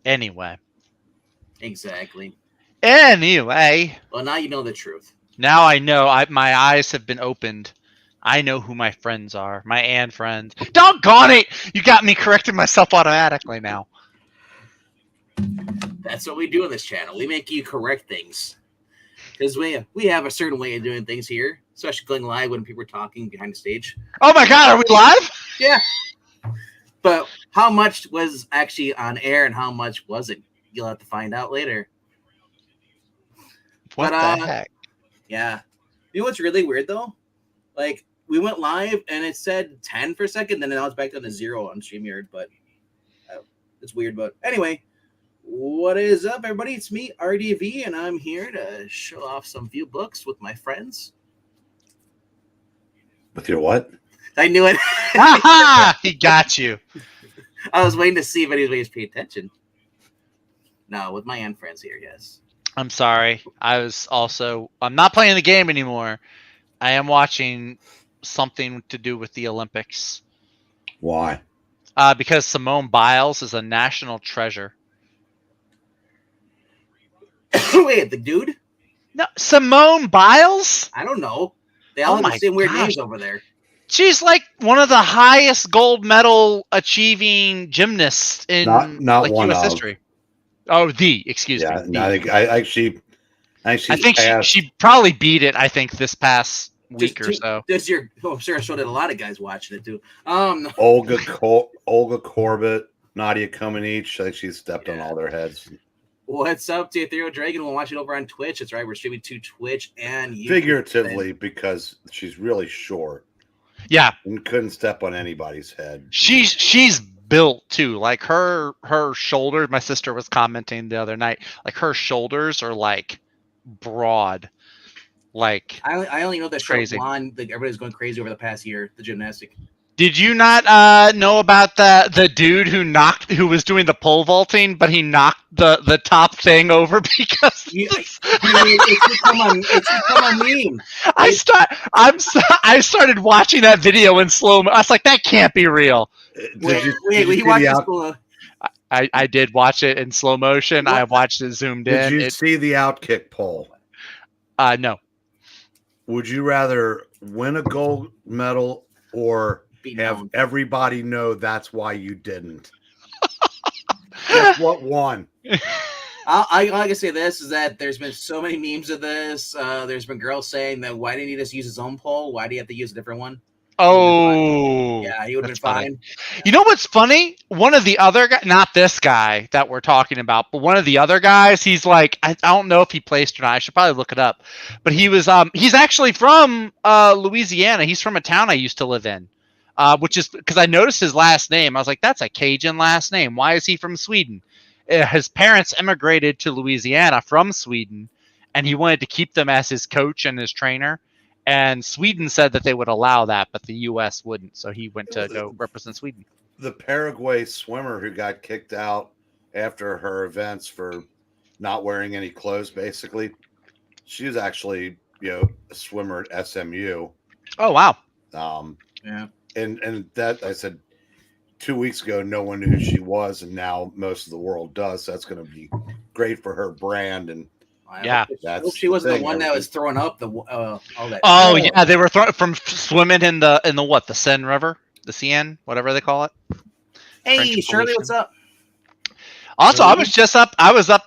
Anyway. Exactly. Anyway. Well, now you know the truth. Now I know. My eyes have been opened. I know who my friends are. My and friends. Doggone it! You got me correcting myself automatically now. That's what we do on this channel. We make you correct things. Because we have a certain way of doing things here, especially going live when people are talking behind the stage. Oh my god, are we live? Yeah. But how much was actually on air and how much wasn't? You'll have to find out later. What But the heck? yeah. You know what's really weird though? Like we went live and it said 10 for a second, then now it's back down to 0 on StreamYard. But it's weird. But anyway, what is up, everybody? It's me, RDV, and I'm here to show off some few books with my friends. With your what? I knew it. Aha! He got you. I was waiting to see if anybody's paying attention. No, with my and friends here, yes. I'm sorry. I'm not playing the game anymore. I am watching something to do with the Olympics. Why? Because Simone Biles is a national treasure. Wait, the dude? No, Simone Biles? I don't know. They all have the same weird names over there. She's like one of the highest gold medal achieving gymnasts in not like one U.S. of. history. Oh, excuse me. No, I think she probably beat it. I think this past week or so. I'm sure I showed it. A lot of guys watching it too. Olga Corbett, Nadia Comaneci. I think she's stepped on all their heads. What's up, Ethereal Dragon? We'll watch it over on Twitch. That's right. We're streaming to Twitch and YouTube. Figuratively, because she's really short. Yeah, and couldn't step on anybody's head. She's built too. Like her shoulders. My sister was commenting the other night. Like her shoulders are like broad. Like I only know that crazy. Blonde. Like everybody's going crazy over the past year. The gymnastic. Did you not know about the dude who was doing the pole vaulting, but he knocked the top thing over because it's become a meme. I started watching that video in slow mo. I was like, that can't be real. I did watch it in slow motion. I watched it zoomed in. Did you see the outkick pole? No. Would you rather win a gold medal or have everybody know that's why you didn't? Guess what won? I like to say this is that there's been so many memes of this. There's been girls saying that why didn't he just use his own pole? Why do you have to use a different one? Oh, yeah, he would have been fine. You know what's funny? One of the other guys, not this guy that we're talking about, but one of the other guys, he's like, I don't know if he placed or not. I should probably look it up. But he was, he's actually from Louisiana. He's from a town I used to live in, which is because I noticed his last name. I was like, that's a Cajun last name. Why is he from Sweden? His parents immigrated to Louisiana from Sweden, and he wanted to keep them as his coach and his trainer. And Sweden said that they would allow that, but the U.S. wouldn't. So he went to go represent Sweden. The Paraguay swimmer who got kicked out after her events for not wearing any clothes, basically, she was actually, a swimmer at SMU. Oh, wow. Yeah. And that, I said, 2 weeks ago, no one knew who she was, and now most of the world does. So that's going to be great for her brand. And yeah, she wasn't the one that was throwing up all that. Oh yeah, they were from swimming in the what, the Seine River, the Seine, whatever they call it. Hey, Shirley, what's up? Also, I was up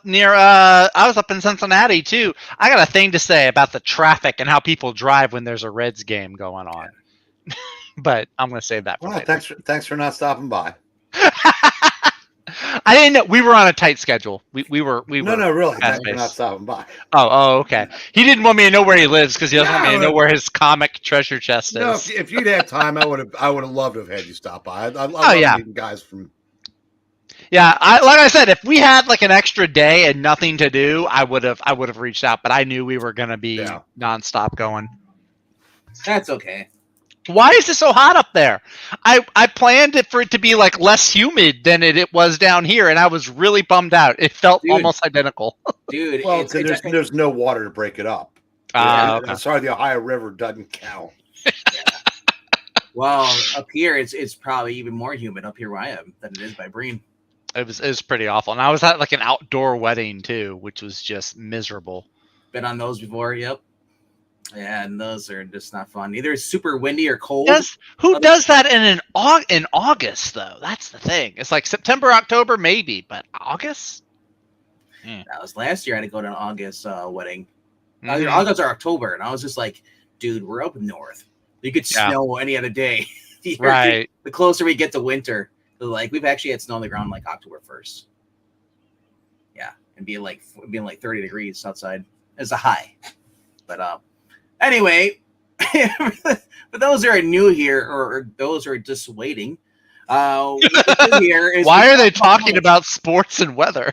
in Cincinnati too. I got a thing to say about the traffic and how people drive when there's a Reds game going on. But I'm going to save that for later. Thanks for not stopping by. I didn't know we were on a tight schedule. We were. No, really. Thanks for not stopping by. Oh, okay. He didn't want me to know where he lives because he doesn't want me to know where his comic treasure chest is. No, if you'd had time, I would have loved to have had you stop by. I love meeting guys from. Yeah, like I said, if we had like an extra day and nothing to do, I would have reached out. But I knew we were going to be nonstop going. That's okay. Why is it so hot up there? I planned it for it to be like less humid than it was down here, and I was really bummed out. It felt almost identical. Dude, well, there's no water to break it up. Okay. Sorry, the Ohio River doesn't count. Well, up here it's probably even more humid up here where I am than it is by Breen. It was pretty awful, and I was at like an outdoor wedding too, which was just miserable. Been on those before. Yep. Yeah, and those are just not fun. Either it's super windy or cold. Who does that in August though? That's the thing. It's like September, October, maybe, but August. That was last year. I had to go to an August wedding. Either Mhm. August or October, and I was just like, dude, we're up north. You could Yeah. snow any other day. Right. The closer we get to winter, like we've actually had snow on the ground like October 1st. Yeah, and being like 30 degrees outside is a high. But anyway, for those who are new here or those who are just waiting, what we do here is Why are they talking about sports and weather?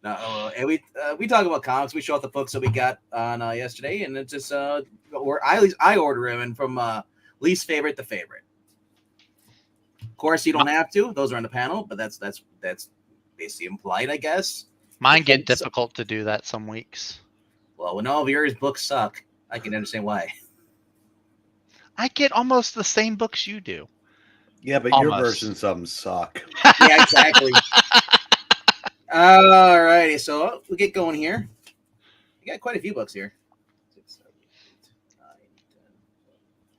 And we talk about comics. We show off the books that we got on yesterday, and it's just or at least I order them, and from least favorite to favorite. Of course, you don't have to; those are on the panel, but that's basically implied, I guess. Mine get difficult to do that some weeks. Well, when all of yours books suck, I can understand why. I get almost the same books you do. Yeah, but your versions of them suck. Yeah, exactly. All righty, so we'll get going here. We got quite a few books here. 6, 7, 8, 9, 10.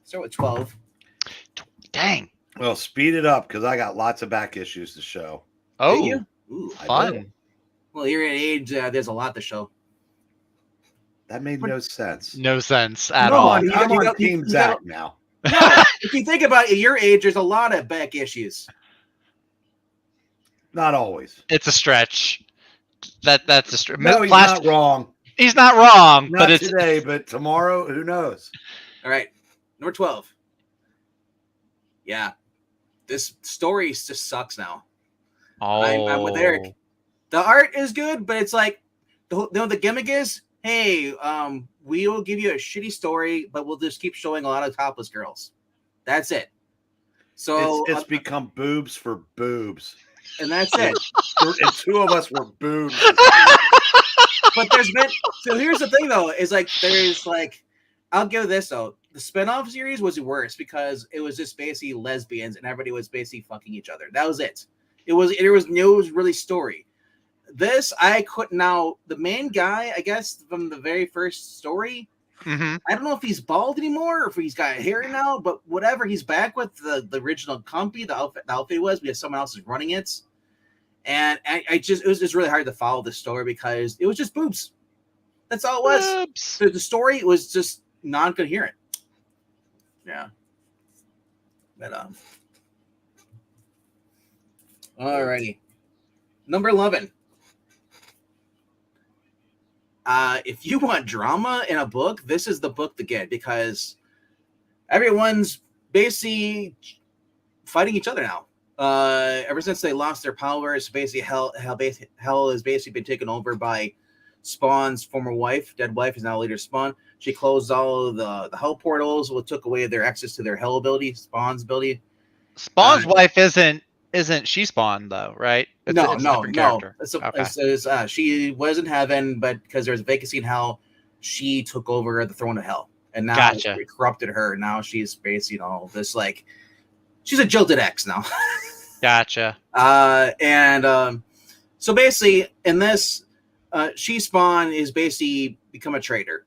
Start with 12. Dang. Well, speed it up because I got lots of back issues to show. Oh, you? Ooh, fun. Well, you're at age, there's a lot to show. That made no sense. No sense at all. I'm on Team Zach now. No, if you think about it, your age, there's a lot of back issues. Not always. It's a stretch. That's a stretch. No, he's not wrong. He's not wrong, Not but it's today, but tomorrow, who knows? All right, number 12. Yeah, this story just sucks now. I'm with Eric. The art is good, but it's like the gimmick is, hey, we will give you a shitty story, but we'll just keep showing a lot of topless girls. That's it. So it's become boobs for boobs, and that's it. And two of us were boobs. But here's the thing though, is like there's like, I'll give this though. The spinoff series was worse because it was just basically lesbians and everybody was basically fucking each other. That was it. There was no really story. This I couldn't. Now the main guy, I guess from the very first story, I don't know if he's bald anymore or if he's got hair now, but whatever, he's back with the original company. The outfit was because someone else is running it, and it was just really hard to follow the story because it was just boobs. That's all it was. The story was just non-coherent. Yeah. But alrighty. Number 11. If you want drama in a book, this is the book to get because everyone's basically fighting each other now. Ever since they lost their powers, basically hell has basically been taken over by Spawn's former wife. Dead wife is now later Spawn. She closed all of the hell portals, took away their access to their hell ability, Spawn's ability. Spawn's wife isn't she Spawn though, right? No. Character. She was in heaven, but because there was a vacancy in hell, she took over the throne of hell, and now we corrupted her. Now she's basically this like she's a jilted ex now. Gotcha. So basically in this, she Spawn is basically become a traitor.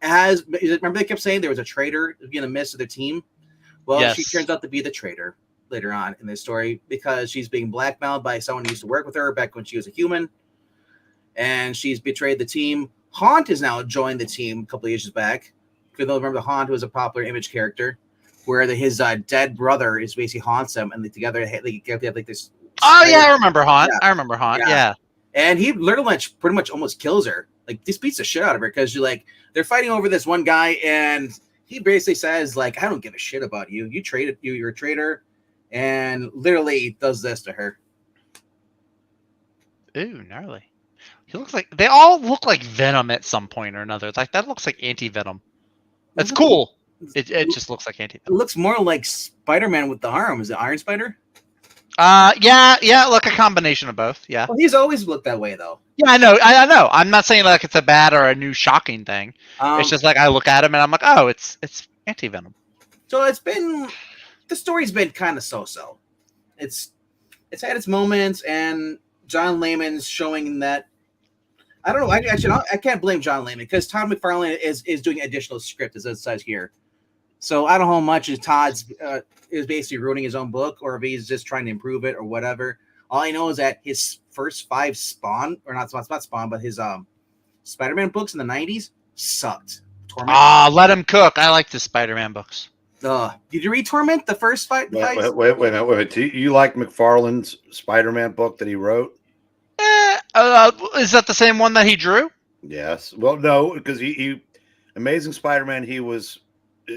Remember they kept saying there was a traitor in the midst of the team? Well, yes. She turns out to be the traitor later on in this story because she's being blackmailed by someone who used to work with her back when she was a human, and she's betrayed the team. Haunt has now joined the team a couple of years back. If you remember, the Haunt was a popular Image character, where his dead brother is basically haunts him, and together they have like this. Oh yeah, I remember Haunt. Yeah. I remember Haunt. Yeah. And he literally pretty much almost kills her. Like, this beats the shit out of her because they're fighting over this one guy, and he basically says like, I don't give a shit about you. You're a traitor. And literally does this to her. Ooh, gnarly. They all look like Venom at some point or another. It's like, that looks like anti-Venom. That's cool. It just looks like anti-Venom. It looks more like Spider-Man with the arm. Is it Iron Spider? Yeah, like a combination of both. Yeah. Well, he's always looked that way though. Yeah, I know. I'm not saying like it's a bad or a new shocking thing. It's just like I look at him and I'm like, oh, it's anti-Venom. So the story's been kind of so-so. It's it's had its moments, and John Layman's showing that. I don't know. I can't blame John Layman because Todd McFarlane is doing additional script, as it says here. So I don't know how much is Todd's is basically ruining his own book, or if he's just trying to improve it, or whatever. All I know is that his first 5 Spawn, or not Spawn, but his Spider-Man books in the '90s sucked. Torment. Let him cook. I like the Spider-Man books. Did you read Torment? The first 5? Wait a minute. Do you like McFarlane's Spider-Man book that he wrote? Is that the same one that he drew? Yes. Well, no, because he Amazing Spider-Man.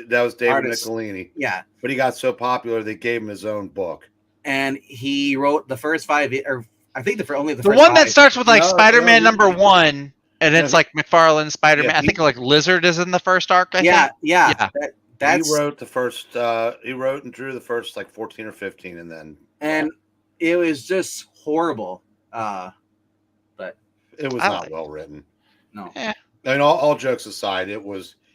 That was David Nicolini. Yeah. But he got so popular they gave him his own book. And he wrote the first 5, or I think the first one 5. that starts with Spider-Man number 1, and it's like McFarlane Spider-Man. I think like Lizard is in the first arc. Yeah. He wrote the first. He wrote and drew the first like 14 or 15, and it was just horrible. But it was not well written. No. I mean, all jokes aside,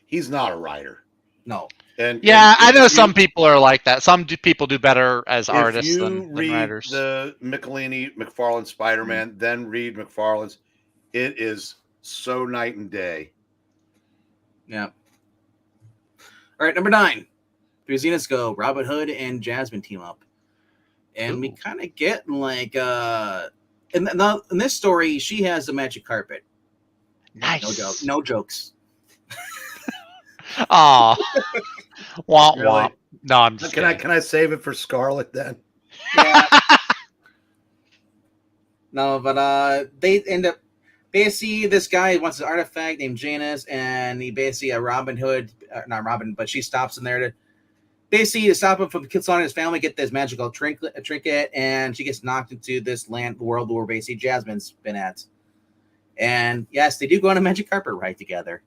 he's not a writer. No. I know some people are like that. Some people do better as artists than writers. The McFarlane Spider-Man, then read McFarlane's. It is so night and day. Yeah. All right, number 9. 3 Zeniths go. Robin Hood and Jasmine team up. And we kind of get like in this story, she has the magic carpet. Nice. No jokes. Aw. Womp Really? womp. No, I'm just kidding. Can I save it for Scarlet then? Yeah. No, but they end up basically this guy wants an artifact named Janus, and he basically Robin Hood, not Robin, but she stops in there to basically stop him from killing his family, get this magical trinket, and she gets knocked into this world where basically Jasmine's been at. And yes, they do go on a magic carpet ride together.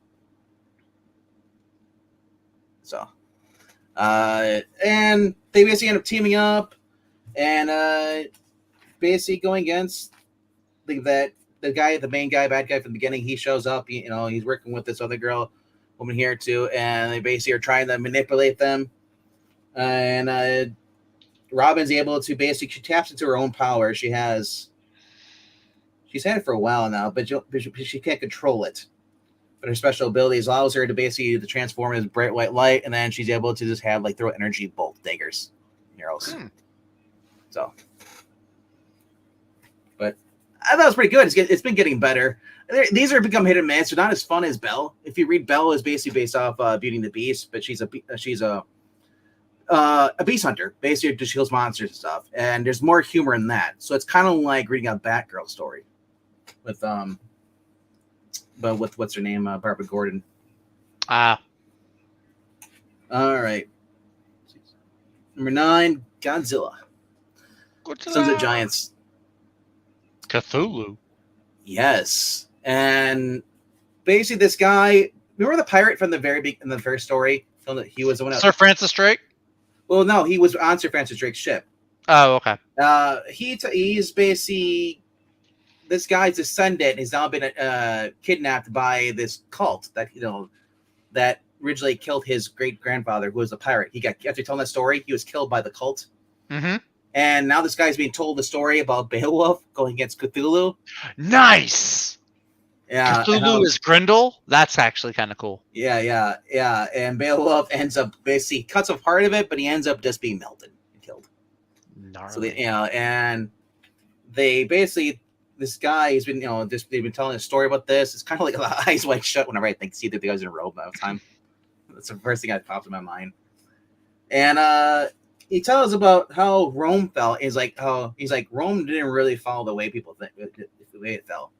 So, and they basically end up teaming up, and basically going against the main guy, bad guy from the beginning. He shows up. He's working with this other woman here too, and they basically are trying to manipulate them. And Robin's able to basically, she taps into her own power. She's had it for a while now, but she can't control it. But her special abilities allows her to basically transform as bright white light, and then she's able to just have throw energy bolt daggers, arrows. So, but I thought it was pretty good. It's been getting better. These are become hit and miss. They're not as fun as Belle. If you read Belle, is basically based off Beauty and the Beast, but she's a beast hunter. Basically, she kills monsters and stuff. And there's more humor in that. So it's kind of like reading a Batgirl story with but with what's her name, Barbara Gordon. All right. Number 9, Godzilla. Sons of Giants. Cthulhu. Yes, and basically this guy. Remember the pirate from the in the first story? He was the one. Sir Francis Drake. Well, no, he was on Sir Francis Drake's ship. Oh, okay. He's basically this guy's descendant has now been kidnapped by this cult that originally killed his great grandfather, who was a pirate. He got, after telling that story, he was killed by the cult. Mm-hmm. And now this guy's being told the story about Beowulf going against Cthulhu. Nice. Yeah, Cthulhu is Grendel. That's actually kind of cool. Yeah. And Beowulf ends up basically cuts off part of it, but he ends up just being melted and killed. Gnarly. So and they basically, this guy has been they've been telling a story about this. It's kind of like the Eyes Wide Shut whenever I see that the guys in a robe all the time. That's the first thing that pops in my mind. And he tells about how Rome fell. He's like Rome didn't really fall the way people think the way it fell.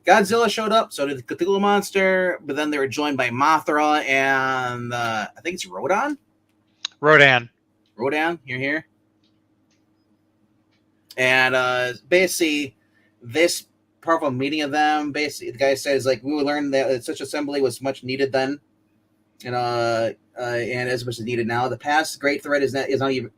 Godzilla showed up, so did the Cthulhu monster, but then they were joined by Mothra and I think it's Rodan. Rodan, you're here. And basically, this powerful meeting of them, basically, the guy says, we will learn that such assembly was much needed then, and as much as needed now. The past great threat is not even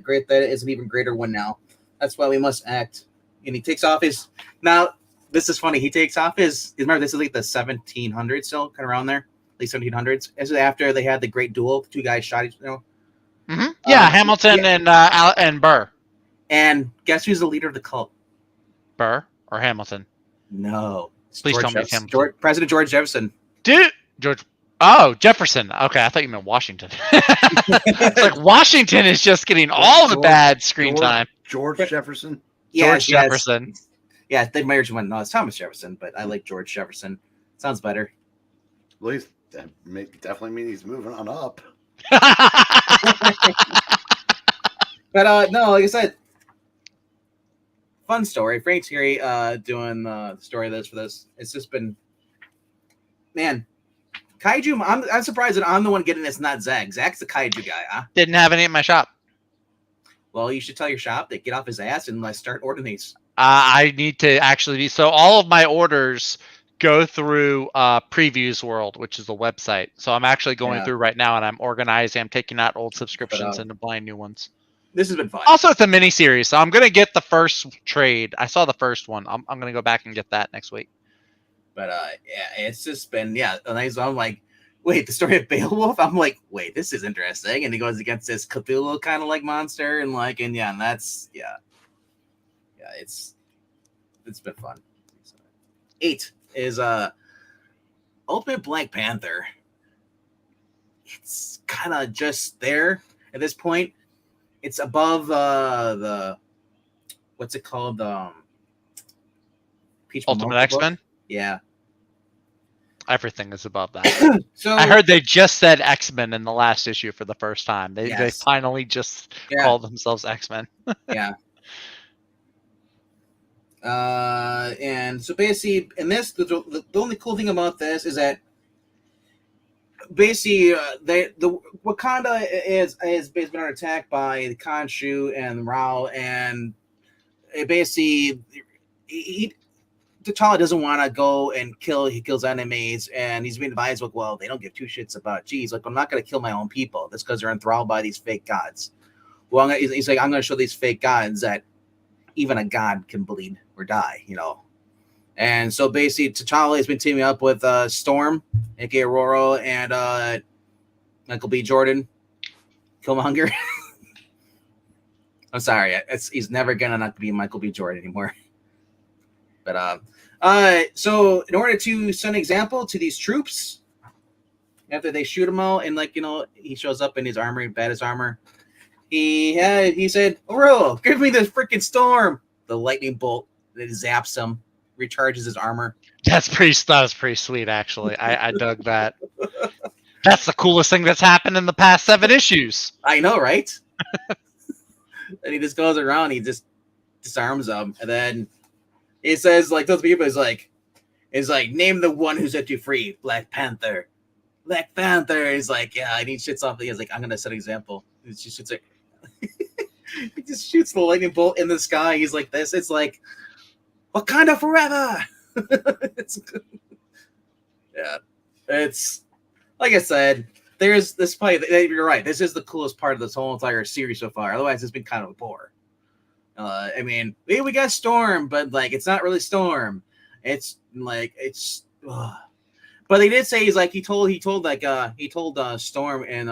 great threat is an even greater one now. That's why we must act. And he takes off his now. This is funny. He takes off his. Remember, this is like the 1700s, still kind of around there, late 1700s. This is after they had the great duel. The two guys shot each. Mm-hmm. Yeah, Hamilton and Burr. And guess who's the leader of the cult? Burr or Hamilton? No. It's Please George tell me it's Jefferson. Hamilton. President George Jefferson. Dude, George. Oh, Jefferson. Okay, I thought you meant Washington. It's like Washington is just getting all the bad screen time. George Jefferson. George Jefferson. Yeah, they might have went. No, it's Thomas Jefferson, but I like George Jefferson. Sounds better. At least that definitely means he's moving on up. But no, like I said, fun story. Frank Thierry doing the story of this for this. It's just been, man, kaiju. I'm surprised that I'm the one getting this, not Zach. Zach's the kaiju guy, huh? Didn't have any at my shop. Well, you should tell your shop to get off his ass and start ordering these. I need to actually be. So all of my orders go through Previews World, which is the website. So I'm actually going through right now, and I'm organizing. I'm taking out old subscriptions and applying new ones. This has been fun. Also, it's a mini series, so I'm gonna get the first trade. I saw the first one. I'm gonna go back and get that next week. But yeah, it's just been nice. I'm like, wait, the story of Beowulf. I'm like, wait, this is interesting. And he goes against this Cthulhu kind of like monster, and that's it's been fun. 8 is Ultimate Black Panther. It's kind of just there at this point. It's above the what's it called? Peach Ultimate X-Men? Yeah. Everything is above that. So I heard they just said X-Men in the last issue for the first time. They finally just called themselves X-Men. Yeah. And so basically, in this, the only cool thing about this is that basically, the Wakanda is basically been under attack by the Khonshu and Rao, and it basically T'Challa doesn't want to go and he kills enemies, and he's being advised, like, well, they don't give two shits about, geez, like, I'm not going to kill my own people. That's because they're enthralled by these fake gods. Well, he's like, I'm going to show these fake gods that even a god can bleed or die, And so basically, T'Challa has been teaming up with Storm, aka Aurora, and Michael B. Jordan, Killmonger. I'm sorry, he's never gonna not be Michael B. Jordan anymore. But so in order to set an example to these troops, after they shoot him all, and he shows up in his armor, baddest armor. He said, Aurora, give me the freaking storm. The lightning bolt that zaps him, recharges his armor. That was pretty sweet, actually. I dug that. That's the coolest thing that's happened in the past 7 issues. I know, right? And he just goes around, he just disarms them, and then he says, like, those people is like, name the one who set you free, Black Panther. Black Panther. He's like, yeah, and he shits off. He's like, I'm gonna set an example. He just shoots like, he just shoots the lightning bolt in the sky. He's like this. It's like, Wakanda forever. It's like I said. There's this probably. You're right. This is the coolest part of this whole entire series so far. Otherwise, it's been kind of a bore. I mean, we got Storm, but it's not really Storm. It's like But they did say he told Storm and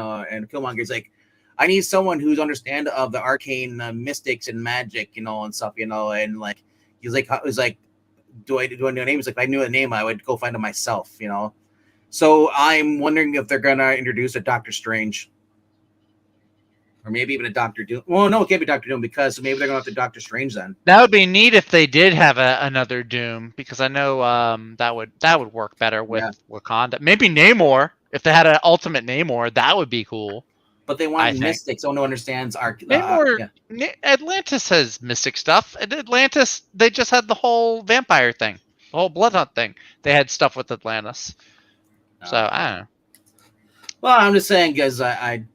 Killmonger, he's like, I need someone who's understand of the arcane mystics and magic, and stuff, and he's like, do I know a name? He's like, if I knew a name, I would go find it myself, So I'm wondering if they're gonna introduce a Doctor Strange. Or maybe even a Doctor Doom. Well, no, it can't be Doctor Doom because maybe they're going to have to Doctor Strange then. That would be neat if they did have another Doom, because I know that would work better with Wakanda. Maybe Namor. If they had an ultimate Namor, that would be cool. But they want mystics. No one understands Namor. Atlantis has mystic stuff. At Atlantis, they just had the whole vampire thing, the whole bloodhunt thing. They had stuff with Atlantis. So I don't know. Well, I'm just saying, because I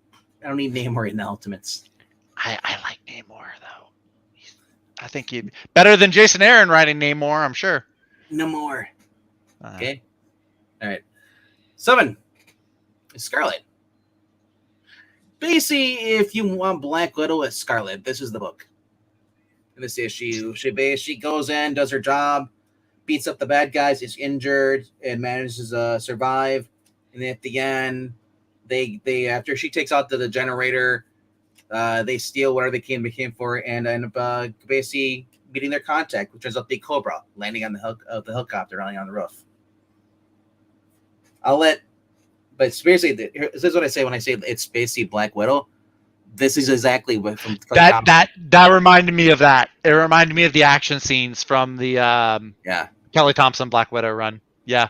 don't need Namor in the Ultimates. I like Namor, though. I think he'd better than Jason Aaron writing Namor, I'm sure. No more. Okay. All right. 7 is Scarlet. Basically, if you want Black Widow as Scarlet, this is the book. In this issue, she goes in, does her job, beats up the bad guys, is injured, and manages to survive. And then at the end, they after she takes out the generator, They steal whatever they came for, and end up basically meeting their contact, which turns out to be Cobra, landing on the helicopter, landing on the roof. But seriously, this is what I say when I say it's basically Black Widow. This is exactly what from that reminded me of that. It reminded me of the action scenes from the Kelly Thompson Black Widow run. Yeah,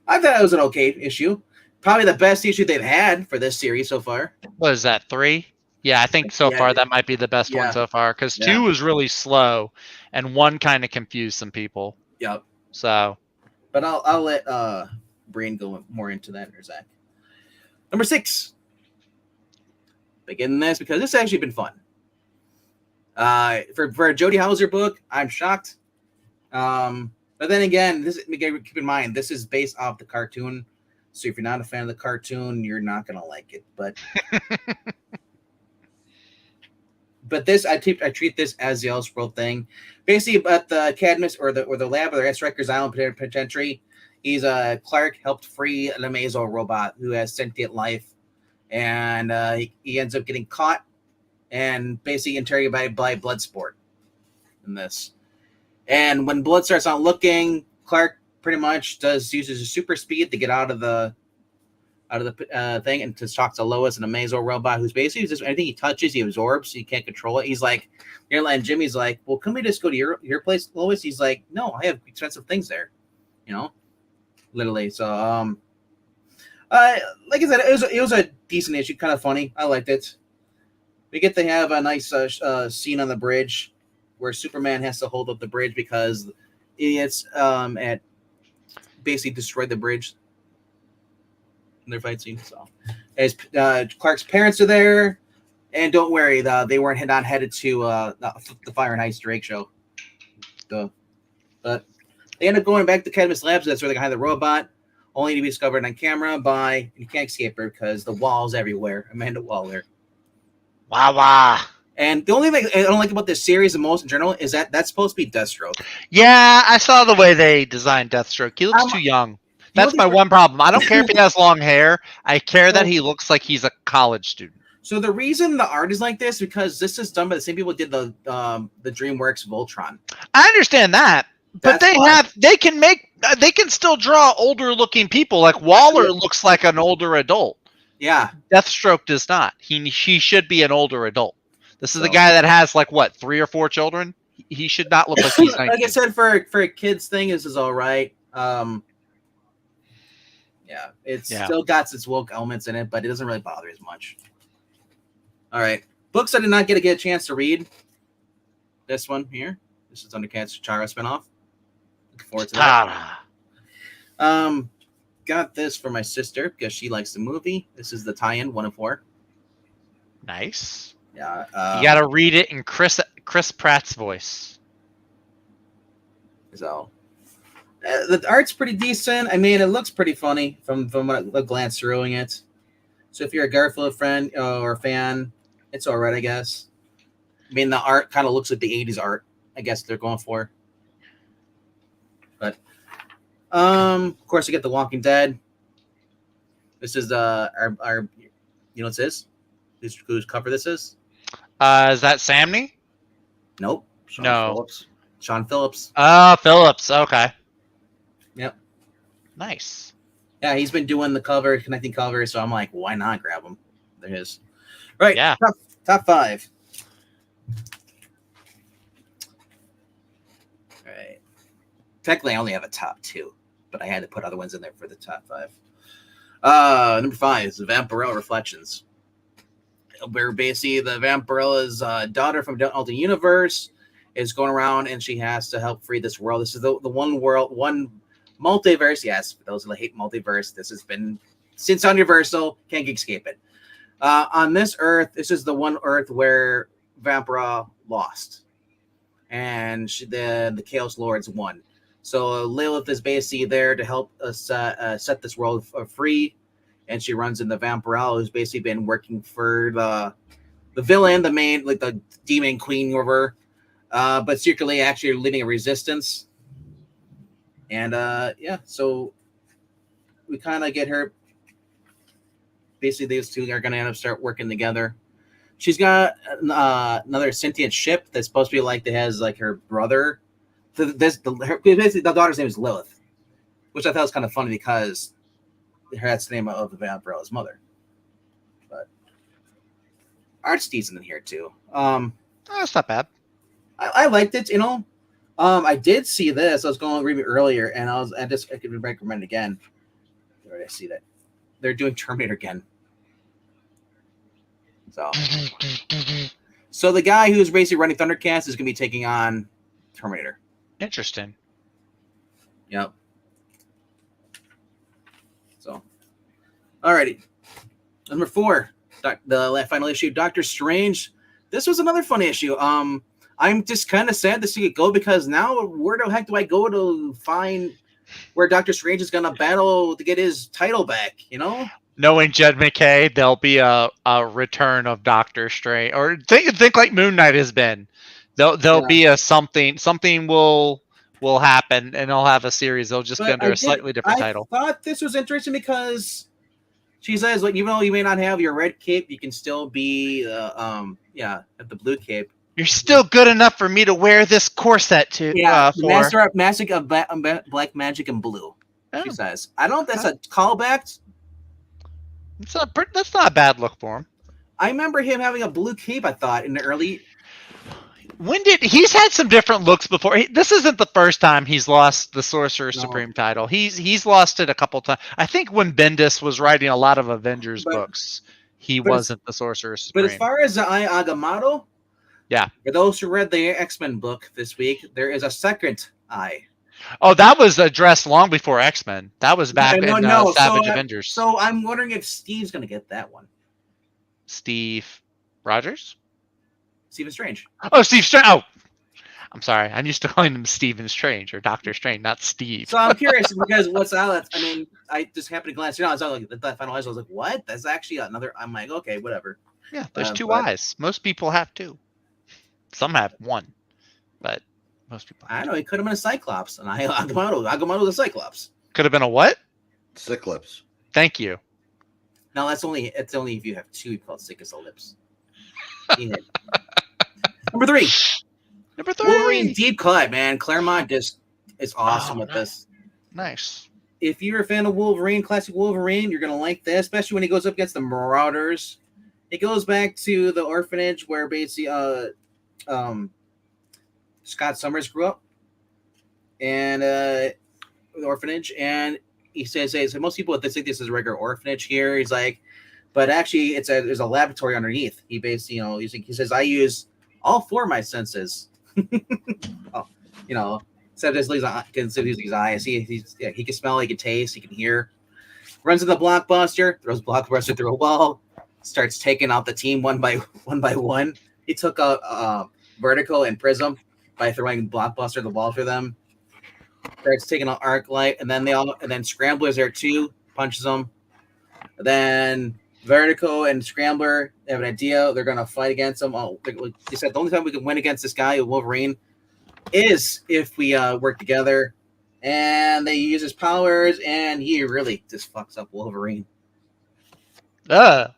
I thought it was an okay issue. Probably the best issue they've had for this series so far. What is that, 3? Yeah, I think so far that might be the best one so far, because 2 was really slow, and 1 kind of confused some people. Yep. So, but I'll let Brain go more into that in a sec. Number 6. Begin this because this has actually been fun. For a Jody Hauser book, I'm shocked. But then again, keep in mind this is based off the cartoon. So if you're not a fan of the cartoon, you're not gonna like it. But but this I treat this as the Elseworld thing. Basically, at the Cadmus or the lab or the Rikers Island Penitentiary, he's Clark helped free an Amazo robot who has sentient life, and he ends up getting caught and basically interrogated by Bloodsport in this. And when Blood starts not looking, Clark pretty much uses his super speed to get out of the thing and to talk to Lois, an Amazo robot who's basically just anything he touches, he absorbs. So he can't control it. He's like, and Jimmy's like, well, can we just go to your place, Lois? He's like, no, I have expensive things there, literally. So, like I said, it was a decent issue, kind of funny. I liked it. We get to have a nice scene on the bridge where Superman has to hold up the bridge because idiots at basically destroyed the bridge in their fight scene. So, as Clark's parents are there, and don't worry, they weren't not headed to the Fire and Ice Drake show. But they end up going back to Cadmus Labs. That's where they hide the robot, only to be discovered on camera by you can't escape her because the wall's everywhere. Amanda Waller. Wow. And the only thing I don't like about this series the most in general is that that's supposed to be Deathstroke. Yeah, I saw the way they designed Deathstroke. He looks too young. That's my one problem. I don't care if he has long hair. I care that he looks like he's a college student. So the reason the art is like this because this is done by the same people who did the DreamWorks Voltron. I understand that, but they can still draw older looking people. Like Waller looks like an older adult. Yeah, Deathstroke does not. She should be an older adult. This is the guy that has 3 or 4 children. He should not look like he's 19. Like I said, for a kids thing, this is all right. Still got its woke elements in it, but it doesn't really bother as much. All right, books I did not get a chance to read. This one here. This is Thundercats Chara spinoff. Looking forward to that. Got this for my sister because she likes the movie. This is the tie-in 1 of 4. Nice. Yeah, you got to read it in Chris Pratt's voice. So the art's pretty decent. I mean, it looks pretty funny from what I glance through it. So if you're a Garfield friend or a fan, it's all right, I guess. I mean, the art kind of looks like the 80s art, I guess they're going for. But of course, you get The Walking Dead. This is our what's this? Whose cover this is? Is that Samney? Nope. Sean Phillips. Phillips. Okay. Yep. Nice. Yeah, he's been doing the connecting covers, so I'm like, why not grab him? There he is. Right. Yeah. Top 5. All right. Technically, I only have a top 2, but I had to put other ones in there for the top 5. Number 5 is Vampirella Reflections, where basically the Vampirella's daughter from the alternate universe is going around and she has to help free this world. This is the one multiverse. Yes, for those who hate multiverse, this has been since on Universal, can't escape it. On this Earth, this is the one Earth where Vampira lost, and the Chaos Lords won. So Lilith is basically there to help us set this world free. And she runs into Vampirella, who's basically been working for the villain, the main, like the demon queen over, but secretly actually leading a resistance. And so we kind of get her. Basically, these two are going to end up start working together. she's got another sentient ship that's supposed to be like that has like her brother. Basically the daughter's name is Lilith, which I thought was kind of funny because that's the name of the Vampirella's mother. But art's decent in here too. That's not bad. I liked it, you know. I did see this. I was going to read it earlier, and I could recommend it again. Where did I see that? They're doing Terminator again. So the guy who's basically running Thundercats is going to be taking on Terminator. Interesting. Yep. So, alrighty. Number 4, the final issue, Doctor Strange. This was another fun issue. I'm just kind of sad to see it go because now where the heck do I go to find where Doctor Strange is going to battle to get his title back, you know? Knowing Jed McKay, there'll be a return of Doctor Strange, or think like Moon Knight has been. There'll be a something will happen, and they'll have a series. They'll just be under a slightly different title. I thought this was interesting because she says, like, even though you may not have your red cape, you can still be at the blue cape. You're still good enough for me to wear this corset to. Yeah, Master of Magic of Black Magic and Blue. Oh. She says, "I don't know if that's a callback." That's not a bad look for him. I remember him having a blue cape. I thought in the early. He's had some different looks before? This isn't the first time he's lost the Sorcerer Supreme title. He's lost it a couple times. I think when Bendis was writing a lot of Avengers books, he wasn't the Sorcerer Supreme. But as far as the Eye Agamotto, yeah. For those who read the X-Men book this week, there is a second eye. Oh, that was addressed long before X-Men. That was back in Savage Avengers. So I'm wondering if Steve's going to get that one. Steve Rogers? Stephen Strange. Oh, Steve Strange. Oh, I'm sorry. I'm used to calling him Stephen Strange or Doctor Strange, not Steve. So I'm curious because what's out? I mean, I just happened to glance. I was like that final eyes. I was like, what? That's actually another. I'm like, okay, whatever. Yeah, there's 2 eyes. Most people have 2. Some have 1, but most people. I don't know. He could have been a Cyclops, and Agamotto's a Cyclops. Could have been a what? Cyclops. Thank you. No, it's only if you have 2 called Cyclops. Number 3. Wolverine Deep Cut, man. Claremont just is awesome with this. Nice. If you're a fan of Wolverine, classic Wolverine, you're gonna like this, especially when he goes up against the Marauders. It goes back to the orphanage where basically Scott Summers grew up, and the orphanage. And he says, most people think this is a regular orphanage here. He's like, but actually, there's a laboratory underneath. He basically, he says, I use all 4 of my senses. Except his eyes. He can smell, he can taste, he can hear. Runs to the Blockbuster, throws Blockbuster through a wall, starts taking out the team one by one. He took a Vertical and Prism by throwing Blockbuster the wall through them. Starts taking out Arclight, and then Scrambler's there too, punches them. Then Vertigo and Scrambler have an idea. They're going to fight against him. They said the only time we can win against this guy, Wolverine, is if we work together. And they use his powers, and he really just fucks up Wolverine. Harley.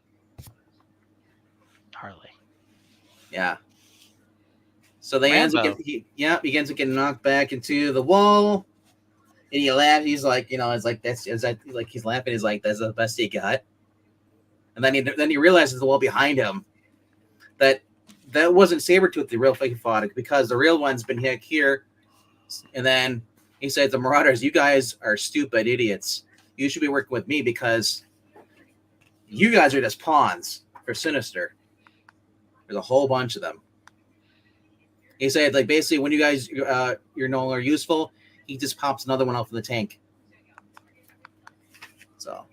Yeah. So he ends up getting knocked back into the wall. And he laughs. He's like, he's laughing. He's like, that's the best he got. And then he realizes the wall behind him that wasn't Sabretooth, the real fake fought, because the real one's been here. And then he said, the Marauders, you guys are stupid idiots. You should be working with me because you guys are just pawns for Sinister. There's a whole bunch of them. He said, like, basically, when you guys you're no longer useful, he just pops another one out from the tank. So,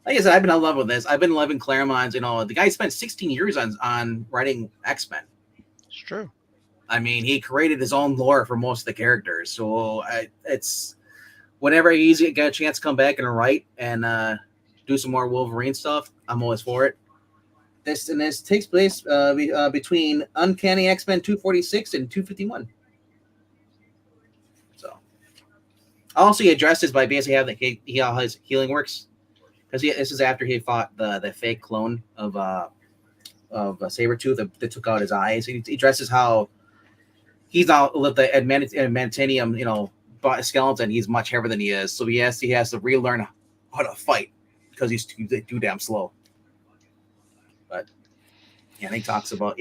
like I said, I've been in love with this. I've been loving Claremont's. The guy spent 16 years on writing X-Men. It's true. I mean, he created his own lore for most of the characters. So it's whenever he's got a chance to come back and write and do some more Wolverine stuff, I'm always for it. This takes place between Uncanny X-Men 246 and 251. So, also he addresses by basically having how his healing works, because this is after he fought the fake clone of Sabretooth that took out his eyes. He dresses how he's not with the adamantium, skeleton. He's much heavier than he is, so he has to relearn how to fight because he's too damn slow. But yeah, and he talks about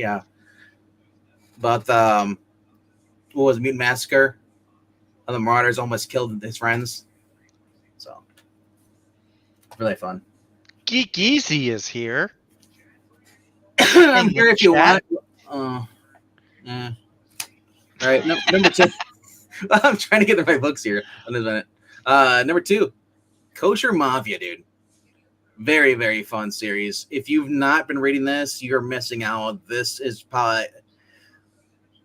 what was it, Mutant Massacre? How the Marauders almost killed his friends. So really fun. Geeky is here. I'm here if you want. All right, number 2. I'm trying to get the right books here on this minute. Number 2, Kosher Mafia, dude. Very, very fun series. If you've not been reading this, you're missing out. This is probably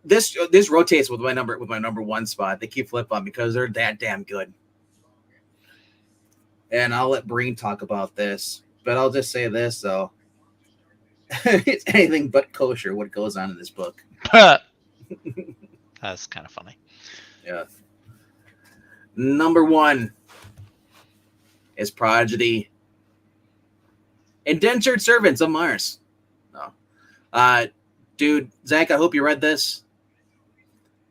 this rotates with my number 1 spot. They keep flip-flopping because they're that damn good. And I'll let Breen talk about this, but I'll just say this though. It's anything but kosher what goes on in this book. That's kind of funny. Yeah. Number 1 is Prodigy. Indentured Servants of Mars. No. Dude, Zach, I hope you read this.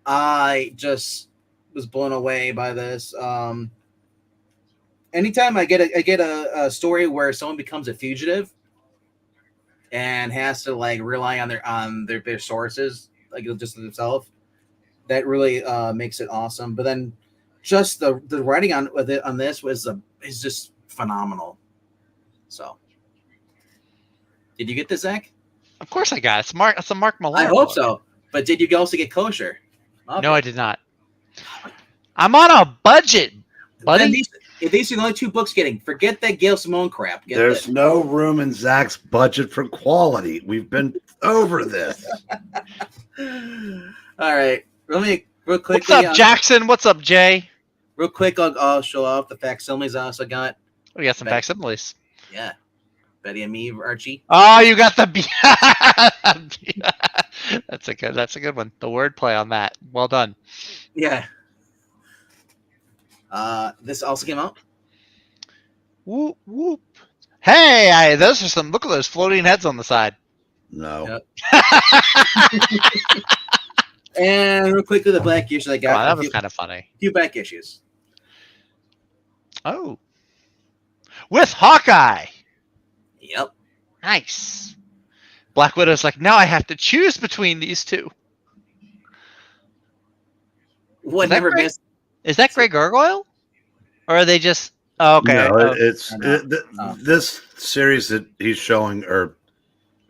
I just was blown away by this. Anytime I get a story where someone becomes a fugitive and has to like rely on their sources, like just themselves, that really makes it awesome. But then just the writing on this is just phenomenal. So, did you get this, Zach? Of course I got it. It's a Mark Millar. I hope book. so. But did you also get kosher? Okay. No, I did not. I'm on a budget, buddy. If these are the only 2 books getting, forget that Gail Simone crap. There's no room in Zach's budget for quality. We've been over this. All right. Real quickly. What's up, Jackson? What's up, Jay? Real quick, I'll show off the facsimiles I also got. We got some facsimiles. Yeah. Betty and me, Archie. Oh, you got the That's a good one. The wordplay on that. Well done. Yeah. This also came out. Whoop whoop. Hey, those are some. Look at those floating heads on the side. No. Yep. And real quickly, the black issues I got. Oh, that was kind of funny. A few back issues. Oh. With Hawkeye. Yep. Nice. Black Widow's like, now I have to choose between these 2. What never missed. Is that Grey Gargoyle? Or are they just... Oh, okay. No, this series that he's showing are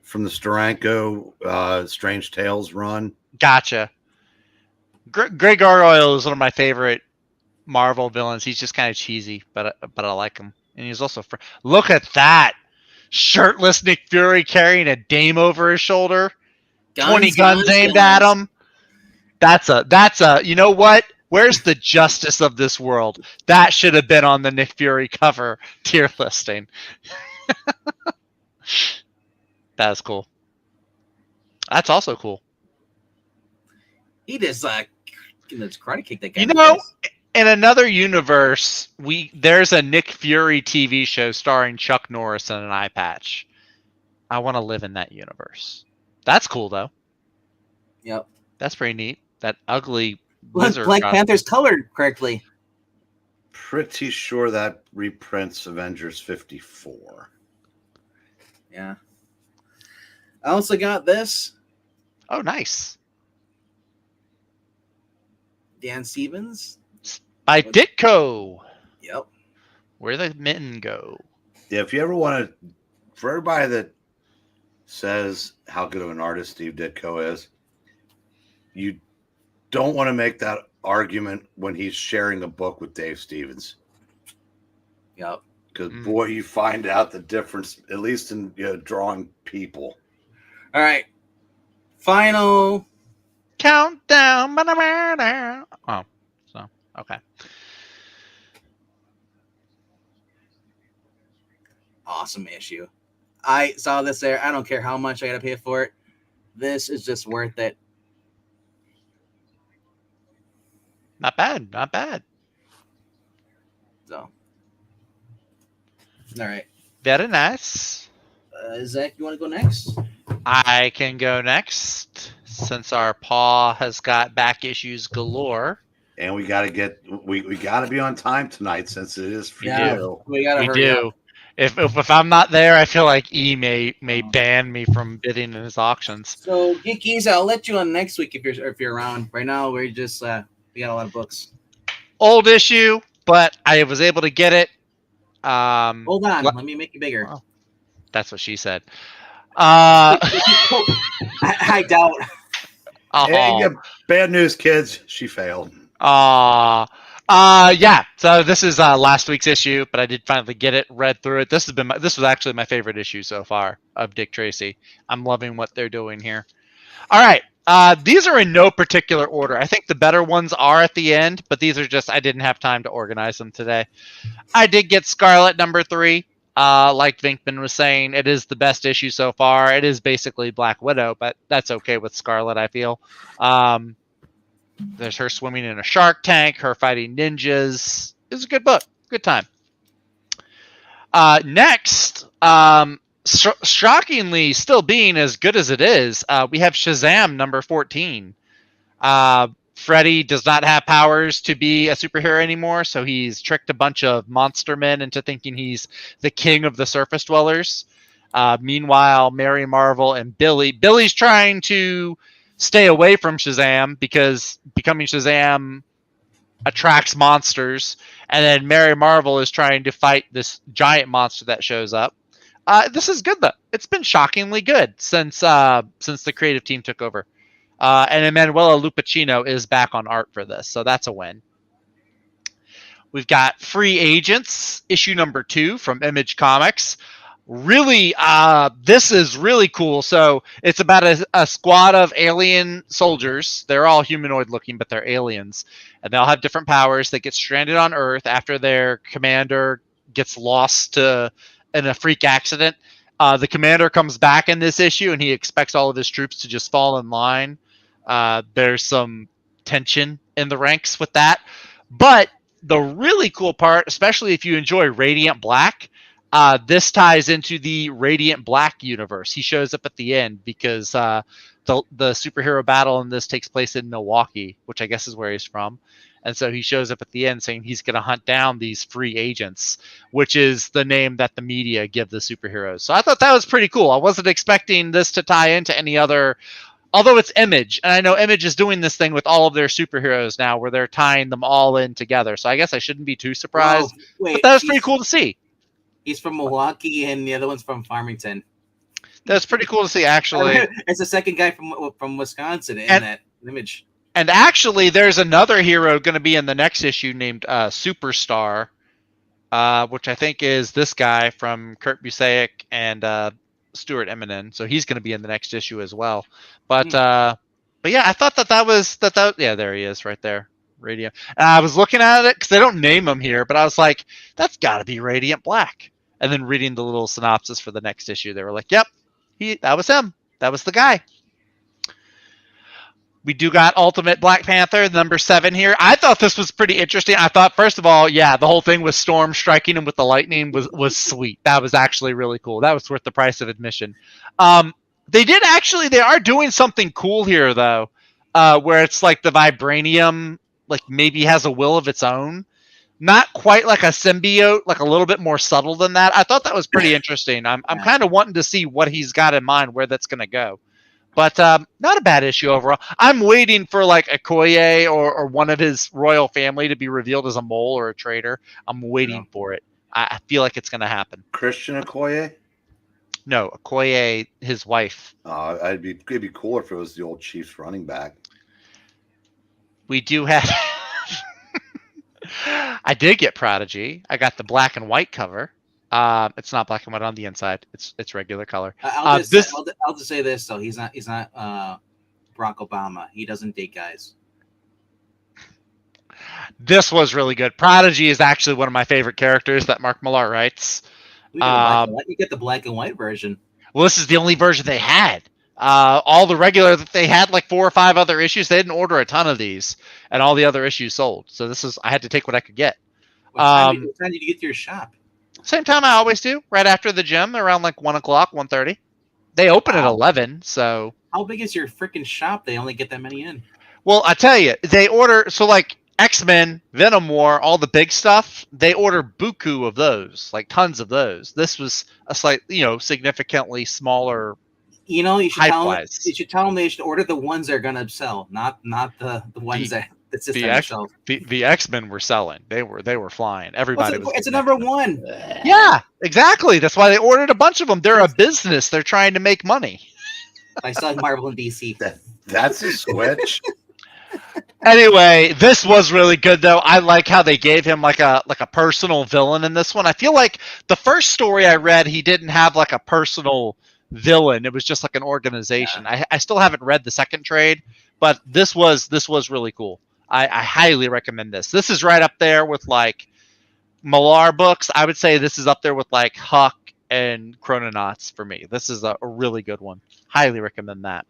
from the Steranko Strange Tales run. Gotcha. Grey Gargoyle is one of my favorite Marvel villains. He's just kind of cheesy, but I like him. And he's also... Look at that! Shirtless Nick Fury carrying a dame over his shoulder. 20 guns aimed at him. That's a... You know what? Where's the justice of this world? That should have been on the Nick Fury cover tier listing. That's cool. That's also cool. He just karate kick that guy. You know, in another universe, there's a Nick Fury TV show starring Chuck Norris and an eye patch. I want to live in that universe. That's cool, though. Yep. That's pretty neat. That ugly Black Panther's colored correctly. Pretty sure that reprints Avengers 54. Yeah. I also got this. Oh, nice. Dan Stevens. By Ditko. Yep. Where the mitten go. Yeah, if you ever want to, for everybody that says how good of an artist Steve Ditko is, you don't want to make that argument when he's sharing a book with Dave Stevens. Yep. Because boy, you find out the difference, at least in drawing people. All right. Final countdown. Oh, so okay. Awesome issue. I saw this there. I don't care how much I got to pay for it. This is just worth it. Not bad. Not bad. So, all right. Very nice. Zach, you want to go next? I can go next since our paw has got back issues galore. And we got to we got to be on time tonight since it is for We Yeah, you. we gotta We hurry do. up. If I'm not there, I feel like may ban me from bidding in his auctions. So, Geekies, I'll let you on next week if you're around. Right now, we're just we got a lot of books. Old issue, but I was able to get it. Hold on, le- let me make you bigger. well, that's what she said. Uh, I doubt. And oh, bad news, kids. She failed. yeah. So this is last week's issue, but I did finally get it, read through it. This was actually my favorite issue so far of Dick Tracy. I'm loving what they're doing here. All right. These are in no particular order. I think the better ones are at the end, but these are just I didn't have time to organize them today. I did get Scarlet #3. Like Vinkman was saying, it is the best issue so far. It is basically Black Widow, but that's okay with Scarlet, I feel. There's her swimming in a shark tank, her fighting ninjas. It's a good book. Good time. Next, shockingly, still being as good as it is, we have Shazam #14. Freddy does not have powers to be a superhero anymore, so he's tricked a bunch of monster men into thinking he's the king of the surface dwellers. Meanwhile, Mary Marvel and Billy's trying to stay away from Shazam because becoming Shazam attracts monsters, and then Mary Marvel is trying to fight this giant monster that shows up. This is good though. It's been shockingly good since the creative team took over. And Emanuela Lupacchino is back on art for this, so that's a win. We've got Free Agents, issue #2 from Image Comics. Really, this is really cool. So it's about a squad of alien soldiers. They're all humanoid looking, but they're aliens. And they'll have different powers. They get stranded on Earth after their commander gets lost in a freak accident. The commander comes back in this issue, and he expects all of his troops to just fall in line. There's some tension in the ranks with that. But the really cool part, especially if you enjoy Radiant Black, this ties into the Radiant Black universe. He shows up at the end because the superhero battle in this takes place in Milwaukee, which I guess is where he's from. And so he shows up at the end saying he's going to hunt down these free agents, which is the name that the media give the superheroes. So I thought that was pretty cool. I wasn't expecting this to tie into any other, although it's Image. And I know Image is doing this thing with all of their superheroes now where they're tying them all in together. So I guess I shouldn't be too surprised. Well, wait, but that was pretty cool to see. He's from Milwaukee, and the other one's from Farmington. That's pretty cool to see, actually. It's the second guy from Wisconsin in that Image. And actually, there's another hero going to be in the next issue named Superstar, which I think is this guy from Kurt Busiek and Stuart Eminem. So he's going to be in the next issue as well. But yeah, I thought that was yeah, there he is right there. Radio. And I was looking at it because they don't name him here, but I was like, that's got to be Radiant Black. And then reading the little synopsis for the next issue, they were like, yep, that was him. That was the guy. We do got Ultimate Black Panther, #7 here. I thought this was pretty interesting. I thought, first of all, yeah, the whole thing with Storm striking him with the lightning was sweet. That was actually really cool. That was worth the price of admission. They are doing something cool here, though, where it's like the vibranium like maybe has a will of its own. Not quite like a symbiote, like a little bit more subtle than that. I thought that was pretty interesting. I'm kind of wanting to see what he's got in mind, where that's going to go. But not a bad issue overall. I'm waiting for like Okoye or one of his royal family to be revealed as a mole or a traitor. I'm waiting for it. I feel like it's going to happen. Christian Okoye? No, Okoye, his wife. It'd be cooler if it was the old Chiefs running back. We do have. I did get Prodigy. I got the black and white cover. It's not black and white on the inside. It's regular color. I'll just say this though. He's not Barack Obama. He doesn't date guys. This was really good. Prodigy is actually one of my favorite characters that Mark Millar writes. You get the black and white version. Well, this is the only version they had. All the regular that they had, like 4 or 5 other issues. They didn't order a ton of these, and all the other issues sold. So I had to take what I could get. What time did you get to your shop? Same time I always do, right after the gym, around like 1 o'clock, 1:30. They open at Wow. 11, so How big is your freaking shop? They only get that many in. well, I tell you, they order so like X-Men, Venom War, all the big stuff. They order buku of those, like tons of those. This was a slight, significantly smaller You know, you should hype tell them. You wise. should tell them they should order the ones they're gonna sell, not the ones The that's just the on the X shelf. the X-Men were selling. They were flying. What's Everybody it, was it's a getting number X-Men. one. Yeah, exactly. That's why they ordered a bunch of them. They're a business. They're trying to make money. By selling Marvel and DC. That's a switch. Anyway, this was really good though. I like how they gave him like a personal villain in this one. I feel like the first story I read, he didn't have like a personal villain. It was just like an organization. I still haven't read the second trade, but this was really cool. I highly recommend this. This is right up there with like Malar books. I would say this is up there with like Huck and Chrononauts for me. This is a really good one. Highly recommend that.